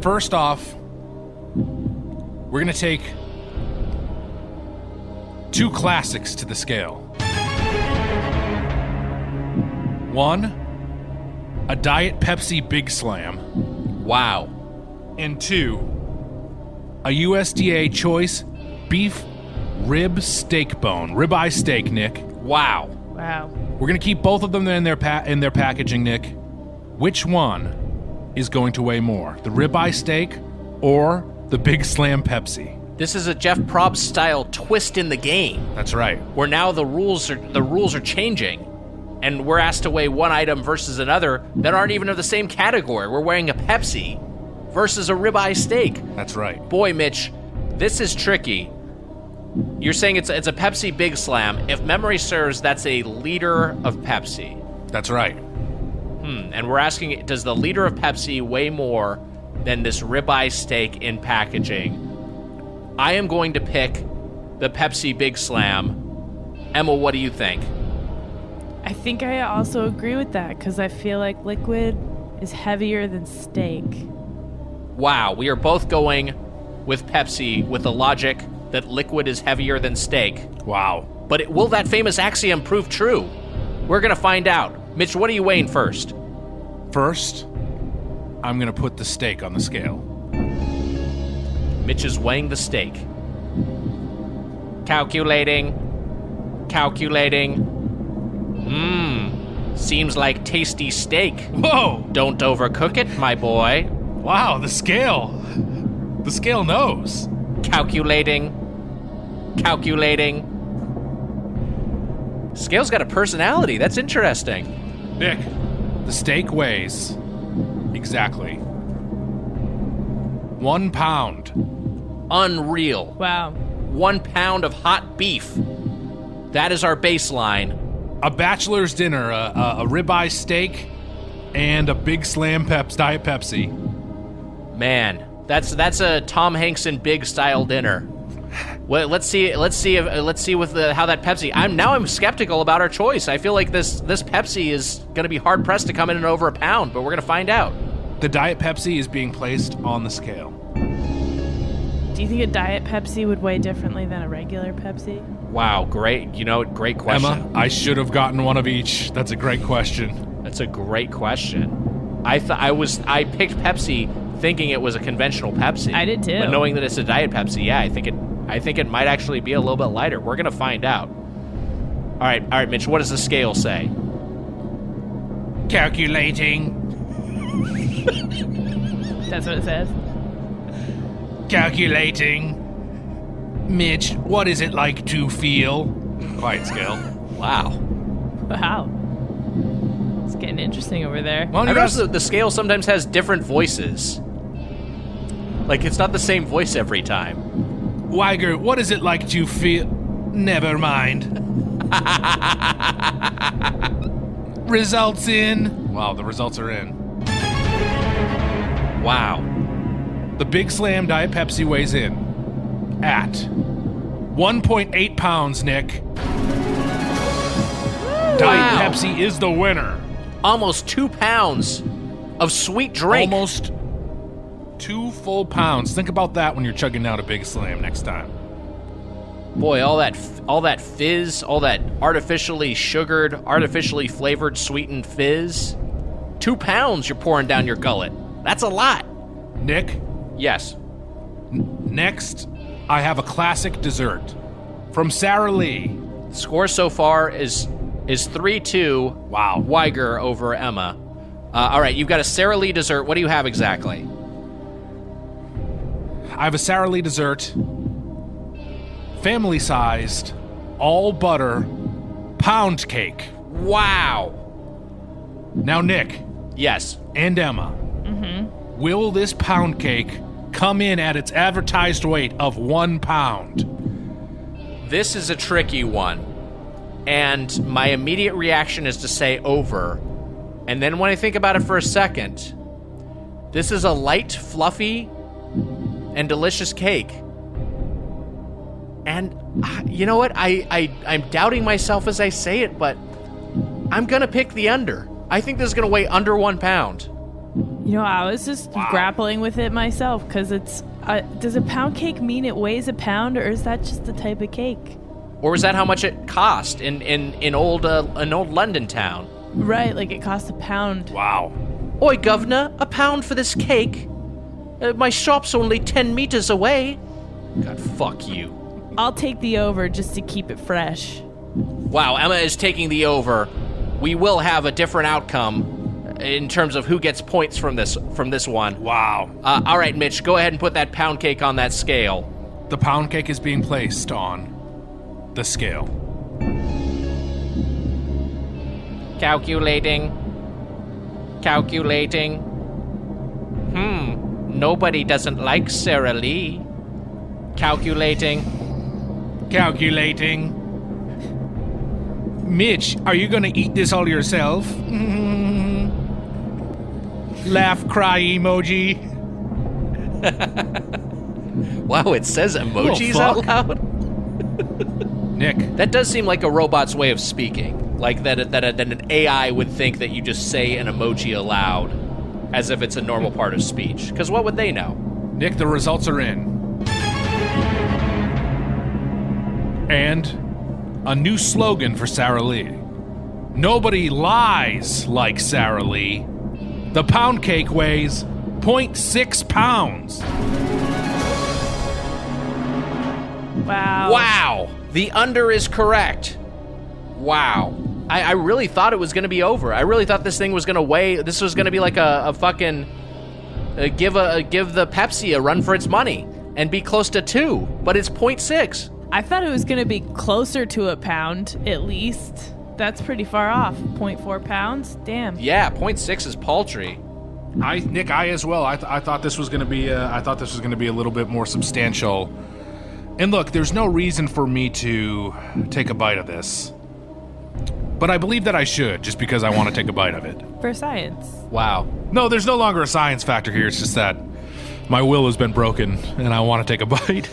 First off, we're going to take two classics to the scale. One, a Diet Pepsi Big Slam. Wow. And two, a USDA Choice Beef Rib Steak Bone. Ribeye steak, Nick. Wow. Wow. We're going to keep both of them in their packaging, Nick. Which one is going to weigh more? The ribeye steak or the Big Slam Pepsi? This is a Jeff Probst style twist in the game, That's right. where now the rules are changing, and we're asked to weigh one item versus another that aren't even of the same category. We're weighing a Pepsi versus a ribeye steak. That's right. Boy, Mitch, this is tricky. You're saying it's a Pepsi Big Slam. If memory serves, that's a liter of Pepsi. That's right. And we're asking, does the liter of Pepsi weigh more than this ribeye steak in packaging? I am going to pick the Pepsi Big Slam. Emma, what do you think? I think I also agree with that because I feel like liquid is heavier than steak. Wow, we are both going with Pepsi with the logic that liquid is heavier than steak. Wow. But will that famous axiom prove true? We're going to find out. Mitch, what are you weighing first? First, I'm going to put the steak on the scale. Mitch is weighing the steak. Calculating. Seems like tasty steak. Whoa! Don't overcook it, my boy. Wow, the scale. The scale knows. Calculating. Scale's got a personality. That's interesting. Nick, the steak weighs exactly 1 pound. Unreal. Wow. 1 pound of hot beef. That is our baseline. A bachelor's dinner, a ribeye steak, and a Big Slam Diet Pepsi. Man, that's a Tom Hanks and Big style dinner. Well, let's see with how that Pepsi. I'm skeptical about our choice. I feel like this Pepsi is going to be hard pressed to come in at over a pound, but we're going to find out. The Diet Pepsi is being placed on the scale. Do Do you think a Diet Pepsi would weigh differently than a regular Pepsi? Wow, great. Great question. Emma, I should have gotten one of each. That's a great question. That's a great question. I picked Pepsi thinking it was a conventional Pepsi. I did too. But knowing that it's a Diet Pepsi, yeah, I think it might actually be a little bit lighter. We're gonna find out. All right, Mitch. What does the scale say? Calculating. That's what it says. Calculating. Mitch, what is it like to feel? Quiet scale. Wow. Wow. It's getting interesting over there. Well, I notice the scale sometimes has different voices. Like, it's not the same voice every time. Wiger, what is it like to feel? Never mind. Results in. Wow, the results are in. Wow. The Big Slam Diet Pepsi weighs in at 1.8 pounds, Nick. Diet Pepsi is the winner. Almost 2 pounds of sweet drink. Almost 2 full pounds. Think about that when you're chugging down a Big Slam next time. Boy, all that fizz, all that artificially sugared, artificially flavored, sweetened fizz. 2 pounds you're pouring down your gullet. That's a lot. Nick? Yes. Next, I have a classic dessert from Sara Lee. Score so far is 3-2. Wow. Wiger over Emma. All right, you've got a Sara Lee dessert. What do you have exactly? I have a Sara Lee dessert, family-sized, all butter, pound cake. Wow. Now, Nick. Yes. And Emma. Will this pound cake come in at its advertised weight of 1 pound? This is a tricky one. And my immediate reaction is to say over. And then when I think about it for a second, this is a light, fluffy, and delicious cake. And you know what? I'm doubting myself as I say it, but I'm going to pick the under. I think this is going to weigh under 1 pound. You know, I was just grappling with it myself because it's. Does a pound cake mean it weighs a pound, or is that just the type of cake? Or is that how much it cost in old London town? Right, like it costs a pound. Wow. Oi, governor, a pound for this cake? My shop's only 10 meters away. God, fuck you. I'll take the over just to keep it fresh. Wow, Emma is taking the over. We will have a different outcome in terms of who gets points from this one. Wow. All right, Mitch, go ahead and put that pound cake on that scale. The pound cake is being placed on the scale. Calculating. Nobody doesn't like Sara Lee. Calculating. Mitch, are you gonna eat this all yourself? Laugh, cry emoji. Wow, it says emojis out loud? Nick. That does seem like a robot's way of speaking. Like that an AI would think that you just say an emoji aloud as if it's a normal part of speech. Because what would they know? Nick, the results are in. And a new slogan for Sara Lee. Nobody lies like Sara Lee. The pound cake weighs 0.6 pounds. Wow. Wow! The under is correct. Wow. I really thought it was going to be over. I really thought this thing was going to weigh... This was going to be like a fucking... give the Pepsi a run for its money and be close to 2, but it's 0.6. I thought it was going to be closer to a pound, at least. That's pretty far off. 0.4 pounds? Damn. Yeah, 0.6 is paltry. Nick, I as well. I thought this was going to be. I thought this was going to be a little bit more substantial. And look, there's no reason for me to take a bite of this, but I believe that I should, just because I want to take a bite of it. For science. Wow. No, there's no longer a science factor here. It's just that my will has been broken, and I want to take a bite.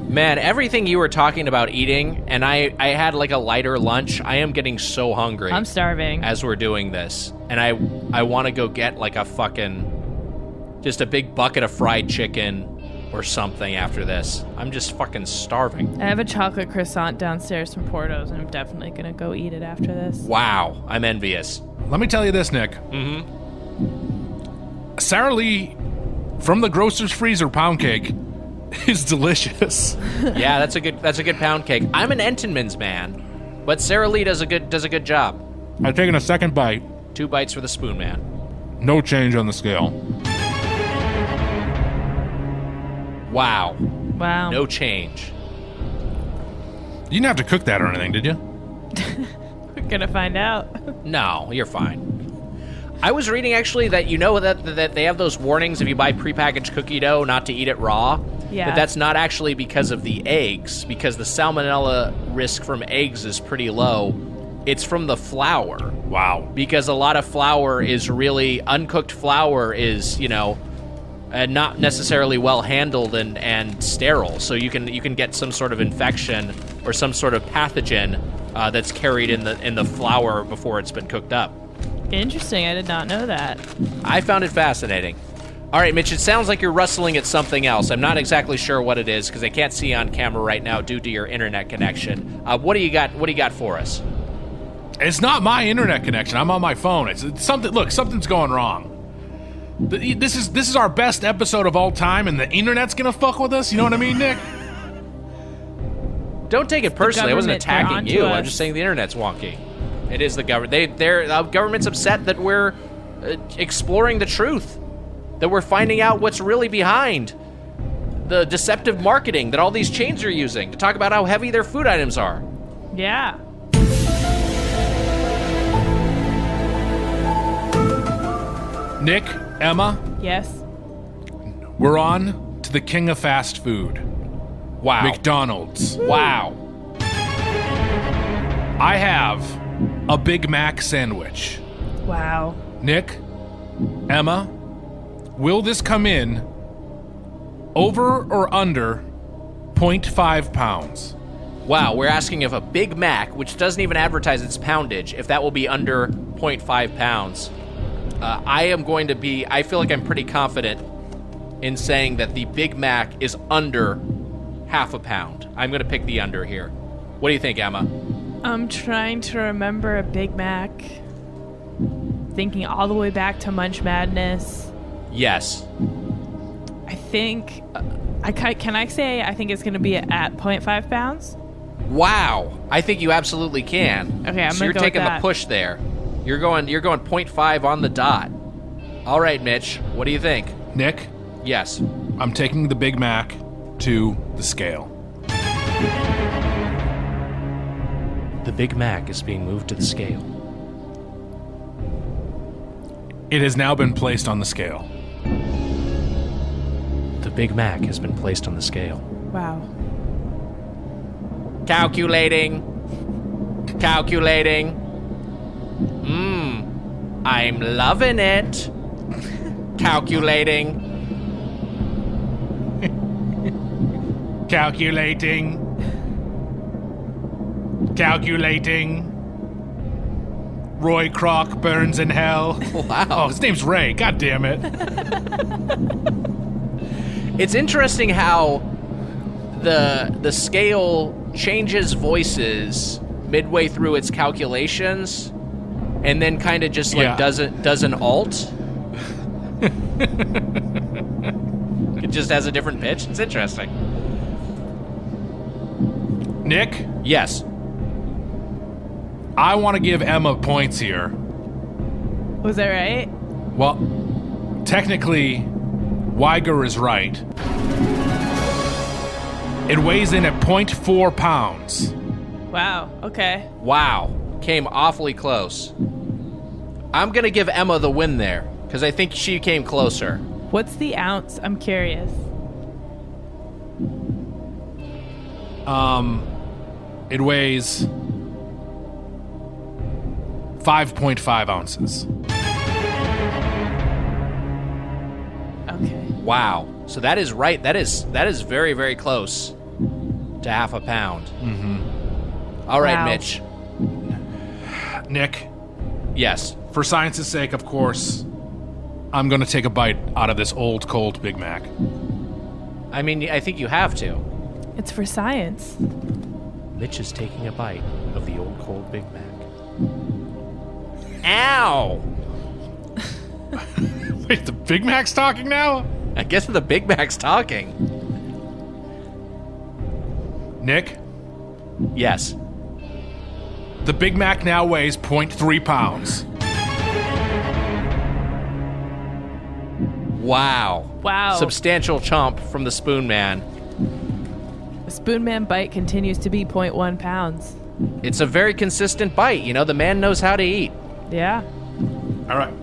Man, everything you were talking about eating, and I had like a lighter lunch. I am getting so hungry. I'm starving. As we're doing this. And I want to go get like a fucking... just a big bucket of fried chicken or something after this. I'm just fucking starving. I have a chocolate croissant downstairs from Porto's, and I'm definitely going to go eat it after this. Wow, I'm envious. Let me tell you this, Nick. Sara Lee from the grocer's freezer pound cake is delicious. Yeah, that's a good pound cake. I'm an Entenmann's man, but Sara Lee does a good job. I've taken a second bite. 2 bites for the spoon man. No change on the scale. Wow. Wow. No change. You didn't have to cook that or anything, did you? We're going to find out. No, you're fine. I was reading actually that that they have those warnings if you buy prepackaged cookie dough not to eat it raw. Yeah. But that's not actually because of the eggs, because the salmonella risk from eggs is pretty low. It's from the flour. Wow. Because a lot of flour is really uncooked flour is, not necessarily well handled and sterile. So you can get some sort of infection or some sort of pathogen that's carried in the flour before it's been cooked up. Interesting. I did not know that. I found it fascinating. All right, Mitch, it sounds like you're rustling at something else. I'm not exactly sure what it is because I can't see on camera right now due to your internet connection. What do you got for us? It's not my internet connection. I'm on my phone. It's something. Look, something's going wrong. This is our best episode of all time, and the internet's gonna fuck with us. You know what I mean, Nick? Don't take it personally. I wasn't They're attacking onto you. us. I'm just saying the internet's wonky. It is the government. The government's upset that we're exploring the truth, that we're finding out what's really behind the deceptive marketing that all these chains are using to talk about how heavy their food items are. Yeah. Nick, Emma, Yes. we're on to the king of fast food, Wow. McDonald's. Wow. I have a Big Mac sandwich. Wow. Nick, Emma, will this come in over or under 0.5 pounds? Wow, we're asking if a Big Mac, which doesn't even advertise its poundage, if that will be under 0.5 pounds. I feel like I'm pretty confident in saying that the Big Mac is under half a pound. I'm going to pick the under here. What do you think, Emma? I'm trying to remember a Big Mac. Thinking all the way back to Munch Madness. Yes. I think... can I say I think it's going to be at 0.5 pounds? Wow. I think you absolutely can. Okay, I'm so gonna you're go taking with the that. push there. You're going 0.5 on the dot. All right, Mitch. What do you think? Nick, Yes. I'm taking the Big Mac to the scale. The Big Mac is being moved to the scale. It has now been placed on the scale. The Big Mac has been placed on the scale. Wow. Calculating. I'm loving it. Calculating. Calculating. Roy Kroc burns in hell. Wow. Oh, his name's Ray. God damn it. It's interesting how the scale changes voices midway through its calculations and then kind of just like does an alt. It just has a different pitch. It's interesting. Nick, Yes. I want to give Emma points here. Was that right? Well, technically, Wiger is right. It weighs in at 0.4 pounds. Wow. Okay. Wow. Came awfully close. I'm going to give Emma the win there because I think she came closer. What's the ounce? I'm curious. It weighs 5.5 ounces. Okay. Wow. So that is right. That is very, very close to half a pound. Mm-hmm. All right, Wow. Mitch. Nick, Yes. for science's sake, of course, I'm going to take a bite out of this old, cold Big Mac. I mean, I think you have to. It's for science. Mitch is taking a bite of the old cold Big Mac. Ow! Wait, the Big Mac's talking now? I guess the Big Mac's talking. Nick, Yes. the Big Mac now weighs 0.3 pounds. Wow. Wow. Substantial chomp from the Spoon Man. The Spoon Man bite continues to be 0.1 pounds. It's a very consistent bite. You know, the man knows how to eat. Yeah. All right,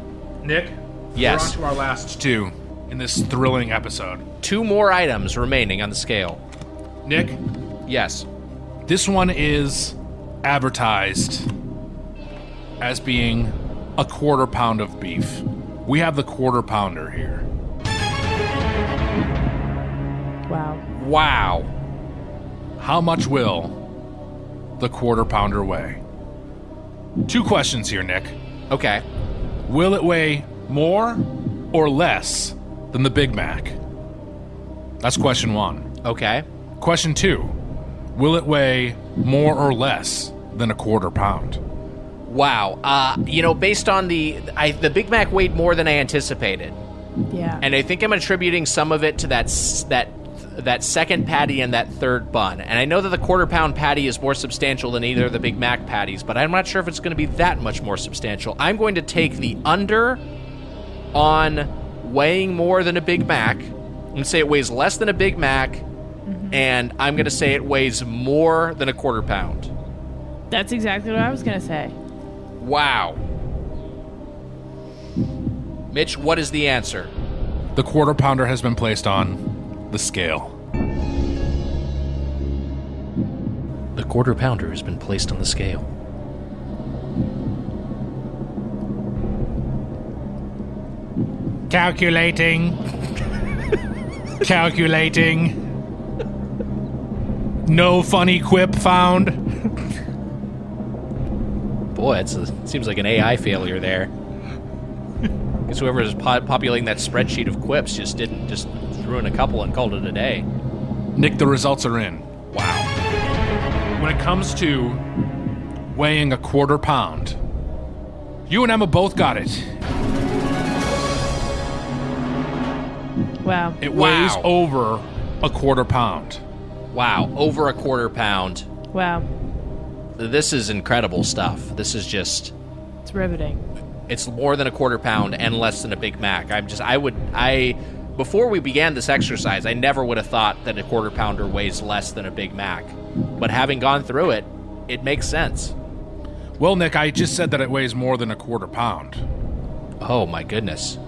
Nick. Yes. We're on to our last two in this thrilling episode. 2 more items remaining on the scale. Nick, Yes. this one is advertised as being a 1/4 pound of beef. We have the 1/4 pounder here. Wow. Wow. How much will the 1/4 pounder weigh? 2 questions here, Nick. Okay. Will it weigh more or less than the Big Mac? That's question 1. Okay. Question 2. Will it weigh more or less than a 1/4 pound? Wow. You know, based on the Big Mac weighed more than I anticipated. Yeah. And I think I'm attributing some of it to that second patty and that third bun. And I know that the 1/4 pound patty is more substantial than either of the Big Mac patties, but I'm not sure if it's going to be that much more substantial. I'm going to take the under on weighing more than a Big Mac. I'm going to say it weighs less than a Big Mac, and I'm going to say it weighs more than a 1/4 pound. That's exactly what I was going to say. Wow. Mitch, what is the answer? The 1/4 pounder has been placed on the scale. The 1/4 pounder has been placed on the scale. Calculating. Calculating. No funny quip found. Boy, it seems like an AI failure there. Guess whoever is populating that spreadsheet of quips just threw in a couple and called it a day. Nick, the results are in. Wow. When it comes to weighing a 1/4 pound, you and Emma both got it. Wow. It weighs Wow. over a 1/4 pound. Wow, over a 1/4 pound. Wow. This is incredible stuff. This is just, It's riveting. it's more than a 1/4 pound and less than a Big Mac. Before we began this exercise, I never would have thought that a 1/4 pounder weighs less than a Big Mac. But having gone through it, it makes sense. Well, Nick, I just said that it weighs more than a 1/4 pound. Oh my goodness.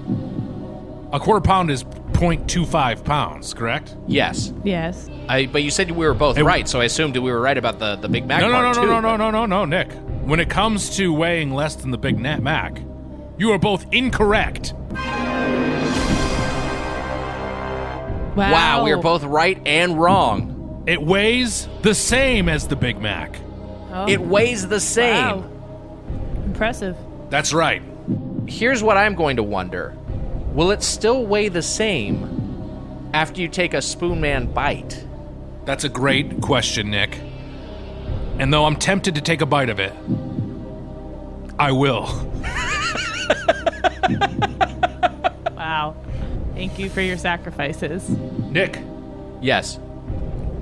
A 1/4 pound is 0.25 pounds, correct? Yes. Yes. But you said we were both right, so I assumed we were right about the Big Mac No, part too. no, Nick. When it comes to weighing less than the Big Mac, you are both incorrect. Wow, we are both right and wrong. It weighs the same as the Big Mac. Oh. It weighs the same. Wow. Impressive. That's right. Here's what I'm going to wonder. Will it still weigh the same after you take a Spoon Man bite? That's a great question, Nick. And though I'm tempted to take a bite of it, I will. Wow. Thank you for your sacrifices. Nick, Yes.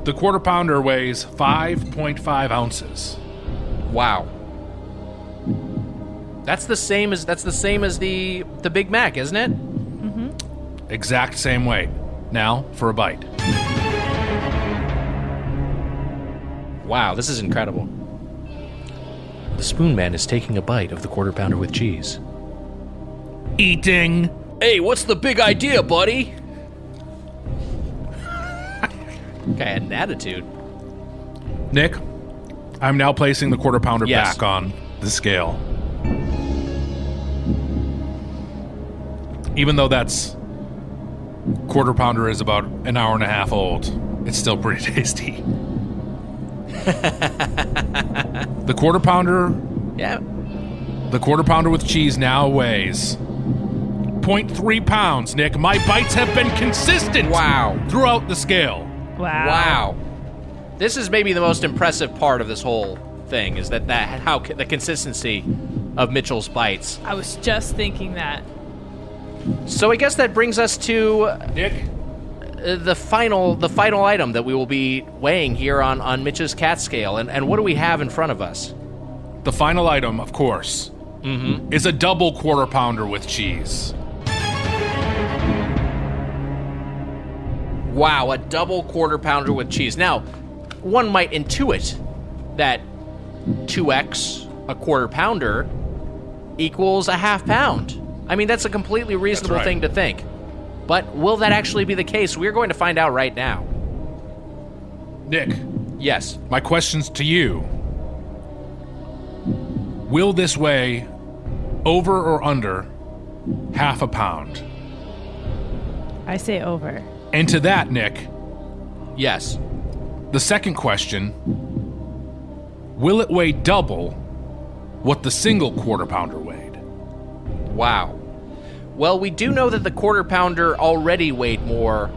the 1/4 pounder weighs 5.5 ounces. Wow. That's the same as the Big Mac, isn't it? Exact same weight. Now for a bite. Wow, this is incredible. The Spoon Man is taking a bite of the 1/4 pounder with cheese. Eating. Hey, what's the big idea, buddy? Guy had an attitude. Nick, I'm now placing the 1/4 pounder Yes. back on the scale. Even though that's 1/4 pounder is about an hour and a half old, it's still pretty tasty. The 1/4 pounder, Yeah. the 1/4 pounder with cheese now weighs 0.3 pounds, Nick. My bites have been consistent throughout the scale. Wow. This is maybe the most impressive part of this whole thing, is that how the consistency of Mitchell's bites. I was just thinking that. So I guess that brings us to Nick, the final item that we will be weighing here on Mitch's cat scale. And what do we have in front of us? the final item, of course, is a double quarter pounder with cheese. Wow, a double quarter pounder with cheese. Now, one might intuit that 2x a quarter pounder equals a half pound. I mean, that's a completely reasonable thing to think. But will that actually be the case? We're going to find out right now. Nick. Yes. My question's to you. Will this weigh over or under half a pound? I say over. And to that, Nick, Yes. the second question, will it weigh double what the single quarter pounder weighed? Wow. Well, we do know that the quarter pounder already weighed more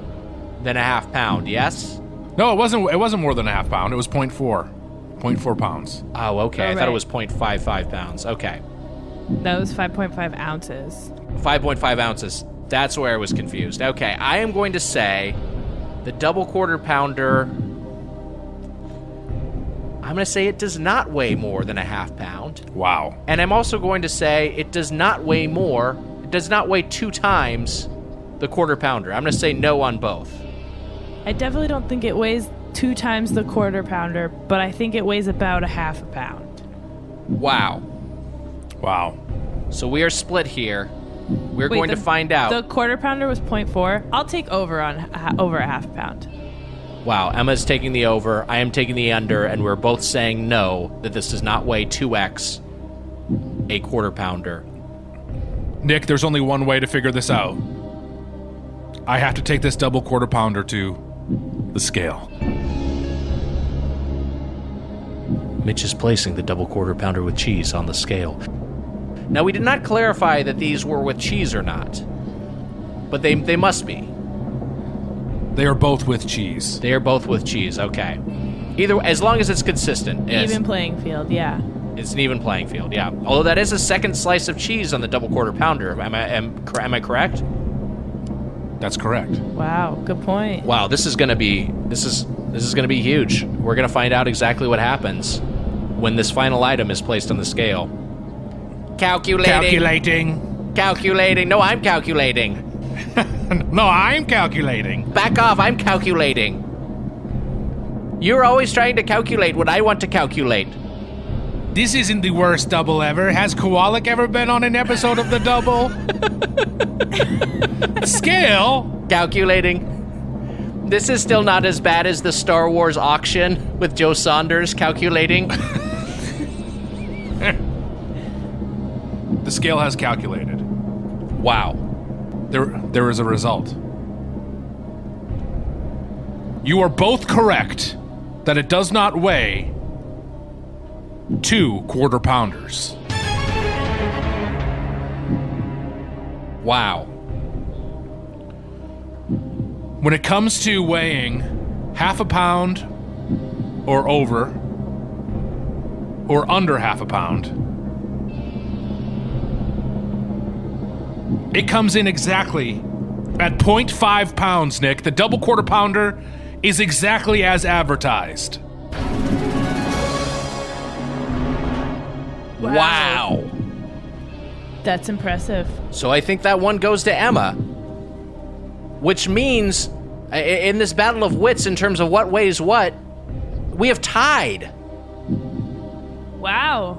than a half pound, yes? No, it wasn't more than a half pound. It was 0.4 pounds. Oh, okay. Oh, I thought it right. was 0.55 pounds. Okay. That was 5.5 ounces. 5.5 ounces. That's where I was confused. Okay, I am going to say the double quarter pounder, I'm going to say it does not weigh more than a half pound. Wow. And I'm also going to say it does not weigh 2 times the quarter pounder. I'm going to say no on both. I definitely don't think it weighs 2 times the quarter pounder, but I think it weighs about a half a pound. Wow. Wow. So we are split here. We're going to find out. The quarter pounder was 0.4. I'll take over on over a half pound. Wow, Emma's taking the over, I am taking the under, and we're both saying no, that this does not weigh 2x a quarter pounder. Nick, there's only one way to figure this out. I have to take this double quarter pounder to the scale. Mitch is placing the double quarter pounder with cheese on the scale. Now, we did not clarify that these were with cheese or not, but they must be. They are both with cheese. They are both with cheese, okay. Either, as long as it's consistent. Even playing field, yeah. It's an even playing field, yeah. Although that is a second slice of cheese on the double quarter pounder. Am I correct? That's correct. Wow, good point. Wow, this is gonna be huge. We're gonna find out exactly what happens when this final item is placed on the scale. Calculating. No, I'm calculating. No, I'm calculating. Back off, I'm calculating. You're always trying to calculate what I want to calculate. This isn't the worst double ever. Has Kowalik ever been on an episode of The Double? Scale? Calculating. This is still not as bad as the Star Wars auction with Joe Saunders calculating. The scale has calculated. Wow. There is a result. You are both correct that it does not weigh 2 quarter pounders. Wow. When it comes to weighing half a pound or over or under half a pound, it comes in exactly at 0.5 pounds, Nick. The double quarter pounder is exactly as advertised. Wow. That's impressive. So I think that one goes to Emma, which means in this battle of wits in terms of what weighs what, we have tied. Wow.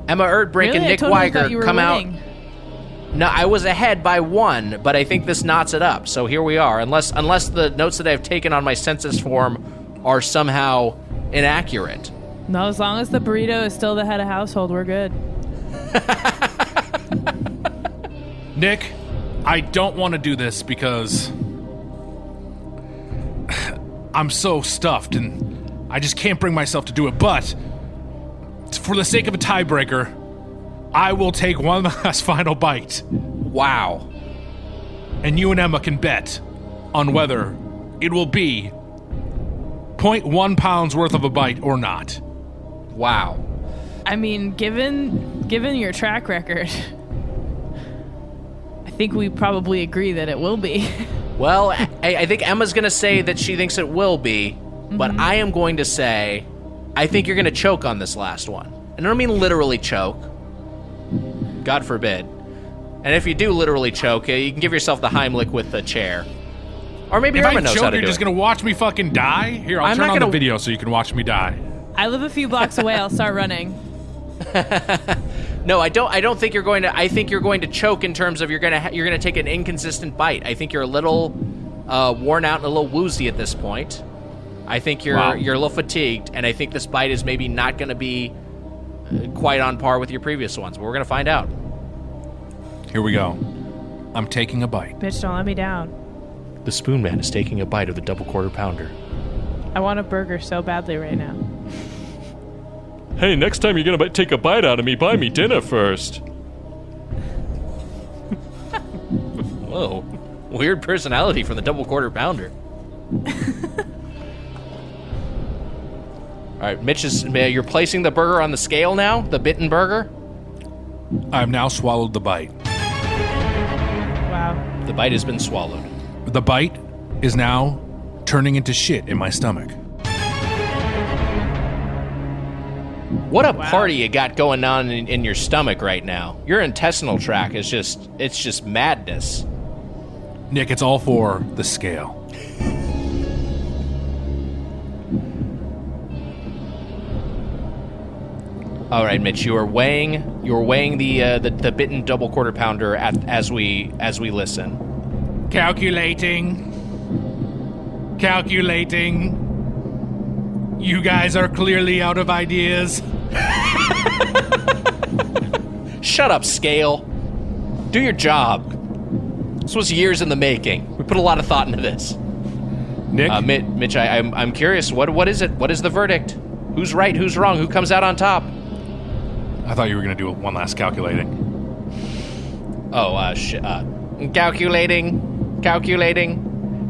Emma Erdbrink and Nick Wiger come out. No, I was ahead by 1, but I think this knots it up. So here we are. Unless the notes that I've taken on my census form are somehow inaccurate. No, as long as the burrito is still the head of household, we're good. Nick, I don't want to do this because I'm so stuffed and I just can't bring myself to do it. But for the sake of a tiebreaker, I will take one last final bite. Wow. And you and Emma can bet on whether it will be 0.1 pounds worth of a bite or not. Wow. I mean, given your track record, I think we probably agree that it will be. Well, I think Emma's going to say that she thinks it will be, but I am going to say I think you're going to choke on this last one. And I don't mean literally choke. God forbid. And if you do literally choke, you can give yourself the Heimlich with the chair. Or maybe Irma knows how to do it. You're just going to watch me fucking die? Here, I'll turn on the video so you can watch me die. I live a few blocks away. I'll start running. No, I don't think you're going to. I think you're going to choke in terms of you're gonna take an inconsistent bite. I think you're a little worn out and a little woozy at this point. I think you're a little fatigued, and I think this bite is maybe not going to be quite on par with your previous ones. But we're going to find out. Here we go. I'm taking a bite. Bitch, don't let me down. The Spoon Man is taking a bite of the double quarter pounder. I want a burger so badly right now. Hey, next time you're gonna take a bite out of me, buy me dinner first. Whoa. Weird personality from the double quarter pounder. All right, Mitch you're placing the burger on the scale now? The bitten burger? I've now swallowed the bite. Wow. The bite has been swallowed. The bite is now turning into shit in my stomach. What a party you got going on in your stomach right now. Your intestinal tract is just madness. Nick, it's all for the scale. All right, Mitch, you're weighing the bitten double quarter pounder as we listen. Calculating. You guys are clearly out of ideas. Shut up, Scale. Do your job. This was years in the making. We put a lot of thought into this. Nick? Mitch, I'm curious. What is it? What is the verdict? Who's right? Who's wrong? Who comes out on top? I thought you were going to do one last calculating. Oh, calculating.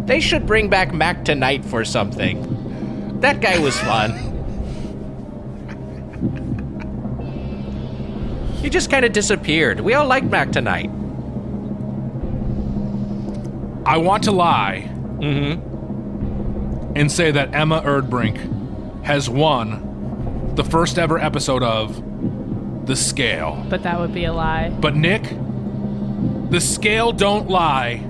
They should bring back Mac tonight for something. That guy was fun. He just kind of disappeared. We all liked Mac tonight. I want to lie and say that Emma Erdbrink has won the first ever episode of The Scale. But that would be a lie. But Nick, The Scale don't lie.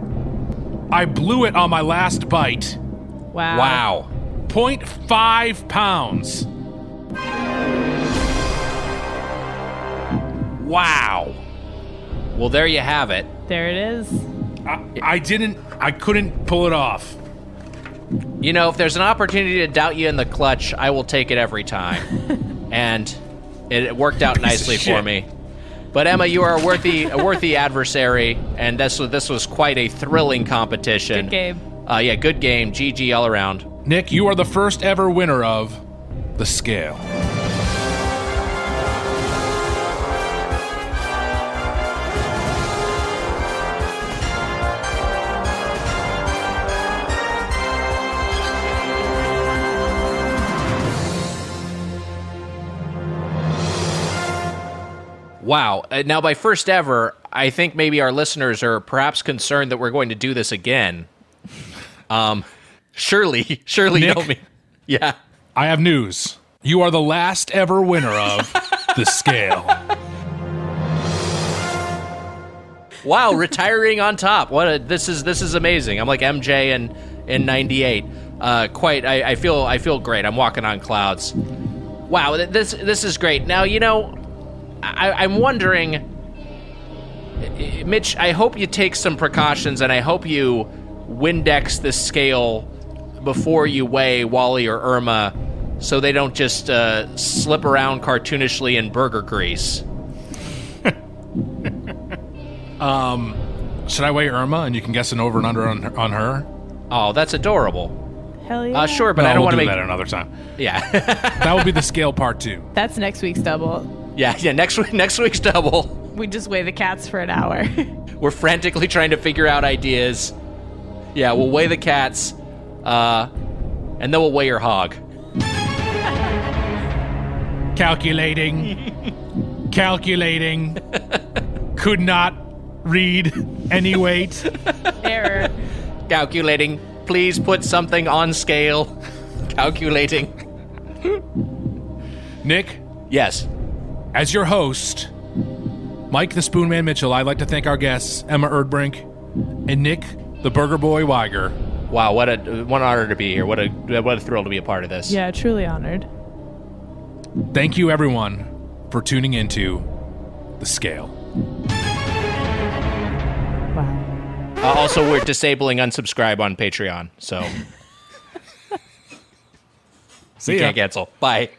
I blew it on my last bite. Wow. 0.5 pounds. Wow. Well, there you have it. There it is. I couldn't pull it off. You know, if there's an opportunity to doubt you in the clutch, I will take it every time. And it worked out nicely for me. But Emma, you are a worthy adversary, and this was quite a thrilling competition. Good game. Yeah, good game. GG all around. Nick, you are the first ever winner of The Scale. Wow. Now, by first ever, I think maybe our listeners are perhaps concerned that we're going to do this again. Surely Nick, you know me. Yeah. I have news. You are the last ever winner of The Scale. Wow, retiring on top. This is amazing. I'm like MJ in '98. I feel great. I'm walking on clouds. Wow, this is great. Now, you know, I'm wondering, Mitch, I hope you take some precautions, and I hope you Windex the scale before you weigh Wally or Irma so they don't just slip around cartoonishly in burger grease. Should I weigh Irma and you can guess an over and under on her? Oh, that's adorable. Hell yeah. Sure, but No, I don't we'll want to do make that another time. Yeah. That will be the scale part 2. That's next week's double. Yeah, next week's double. We just weigh the cats for an hour. We're frantically trying to figure out ideas. Yeah, we'll weigh the cats, and then we'll weigh your hog. Calculating. Calculating. Could not read any weight. Error. Calculating. Please put something on scale. Calculating. Nick, Yes. as your host, Mike the Spoonman Mitchell, I'd like to thank our guests, Emma Erdbrink and Nick the Burger Boy Wiger. Wow, what an honor to be here. What a thrill to be a part of this. Yeah, truly honored. Thank you, everyone, for tuning into The Scale. Wow. Also, we're disabling unsubscribe on Patreon, so See you ya. can't cancel. Bye.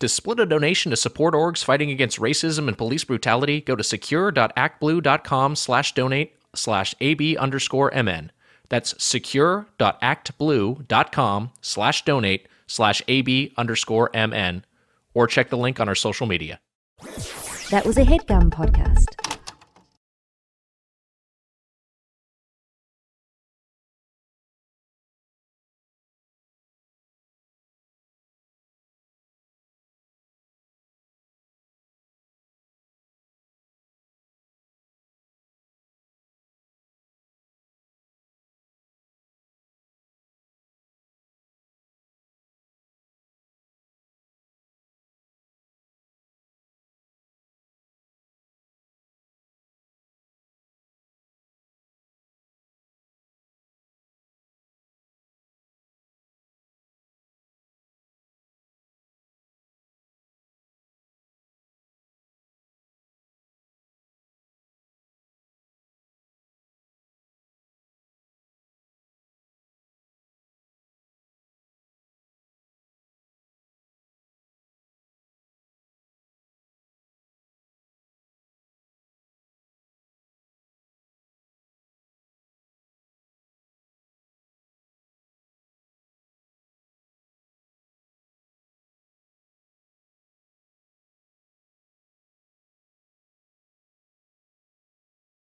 To split a donation to support orgs fighting against racism and police brutality, go to secure.actblue.com/donate/AB_MN. That's secure.actblue.com/donate/AB_MN. Or check the link on our social media. That was a HeadGum podcast.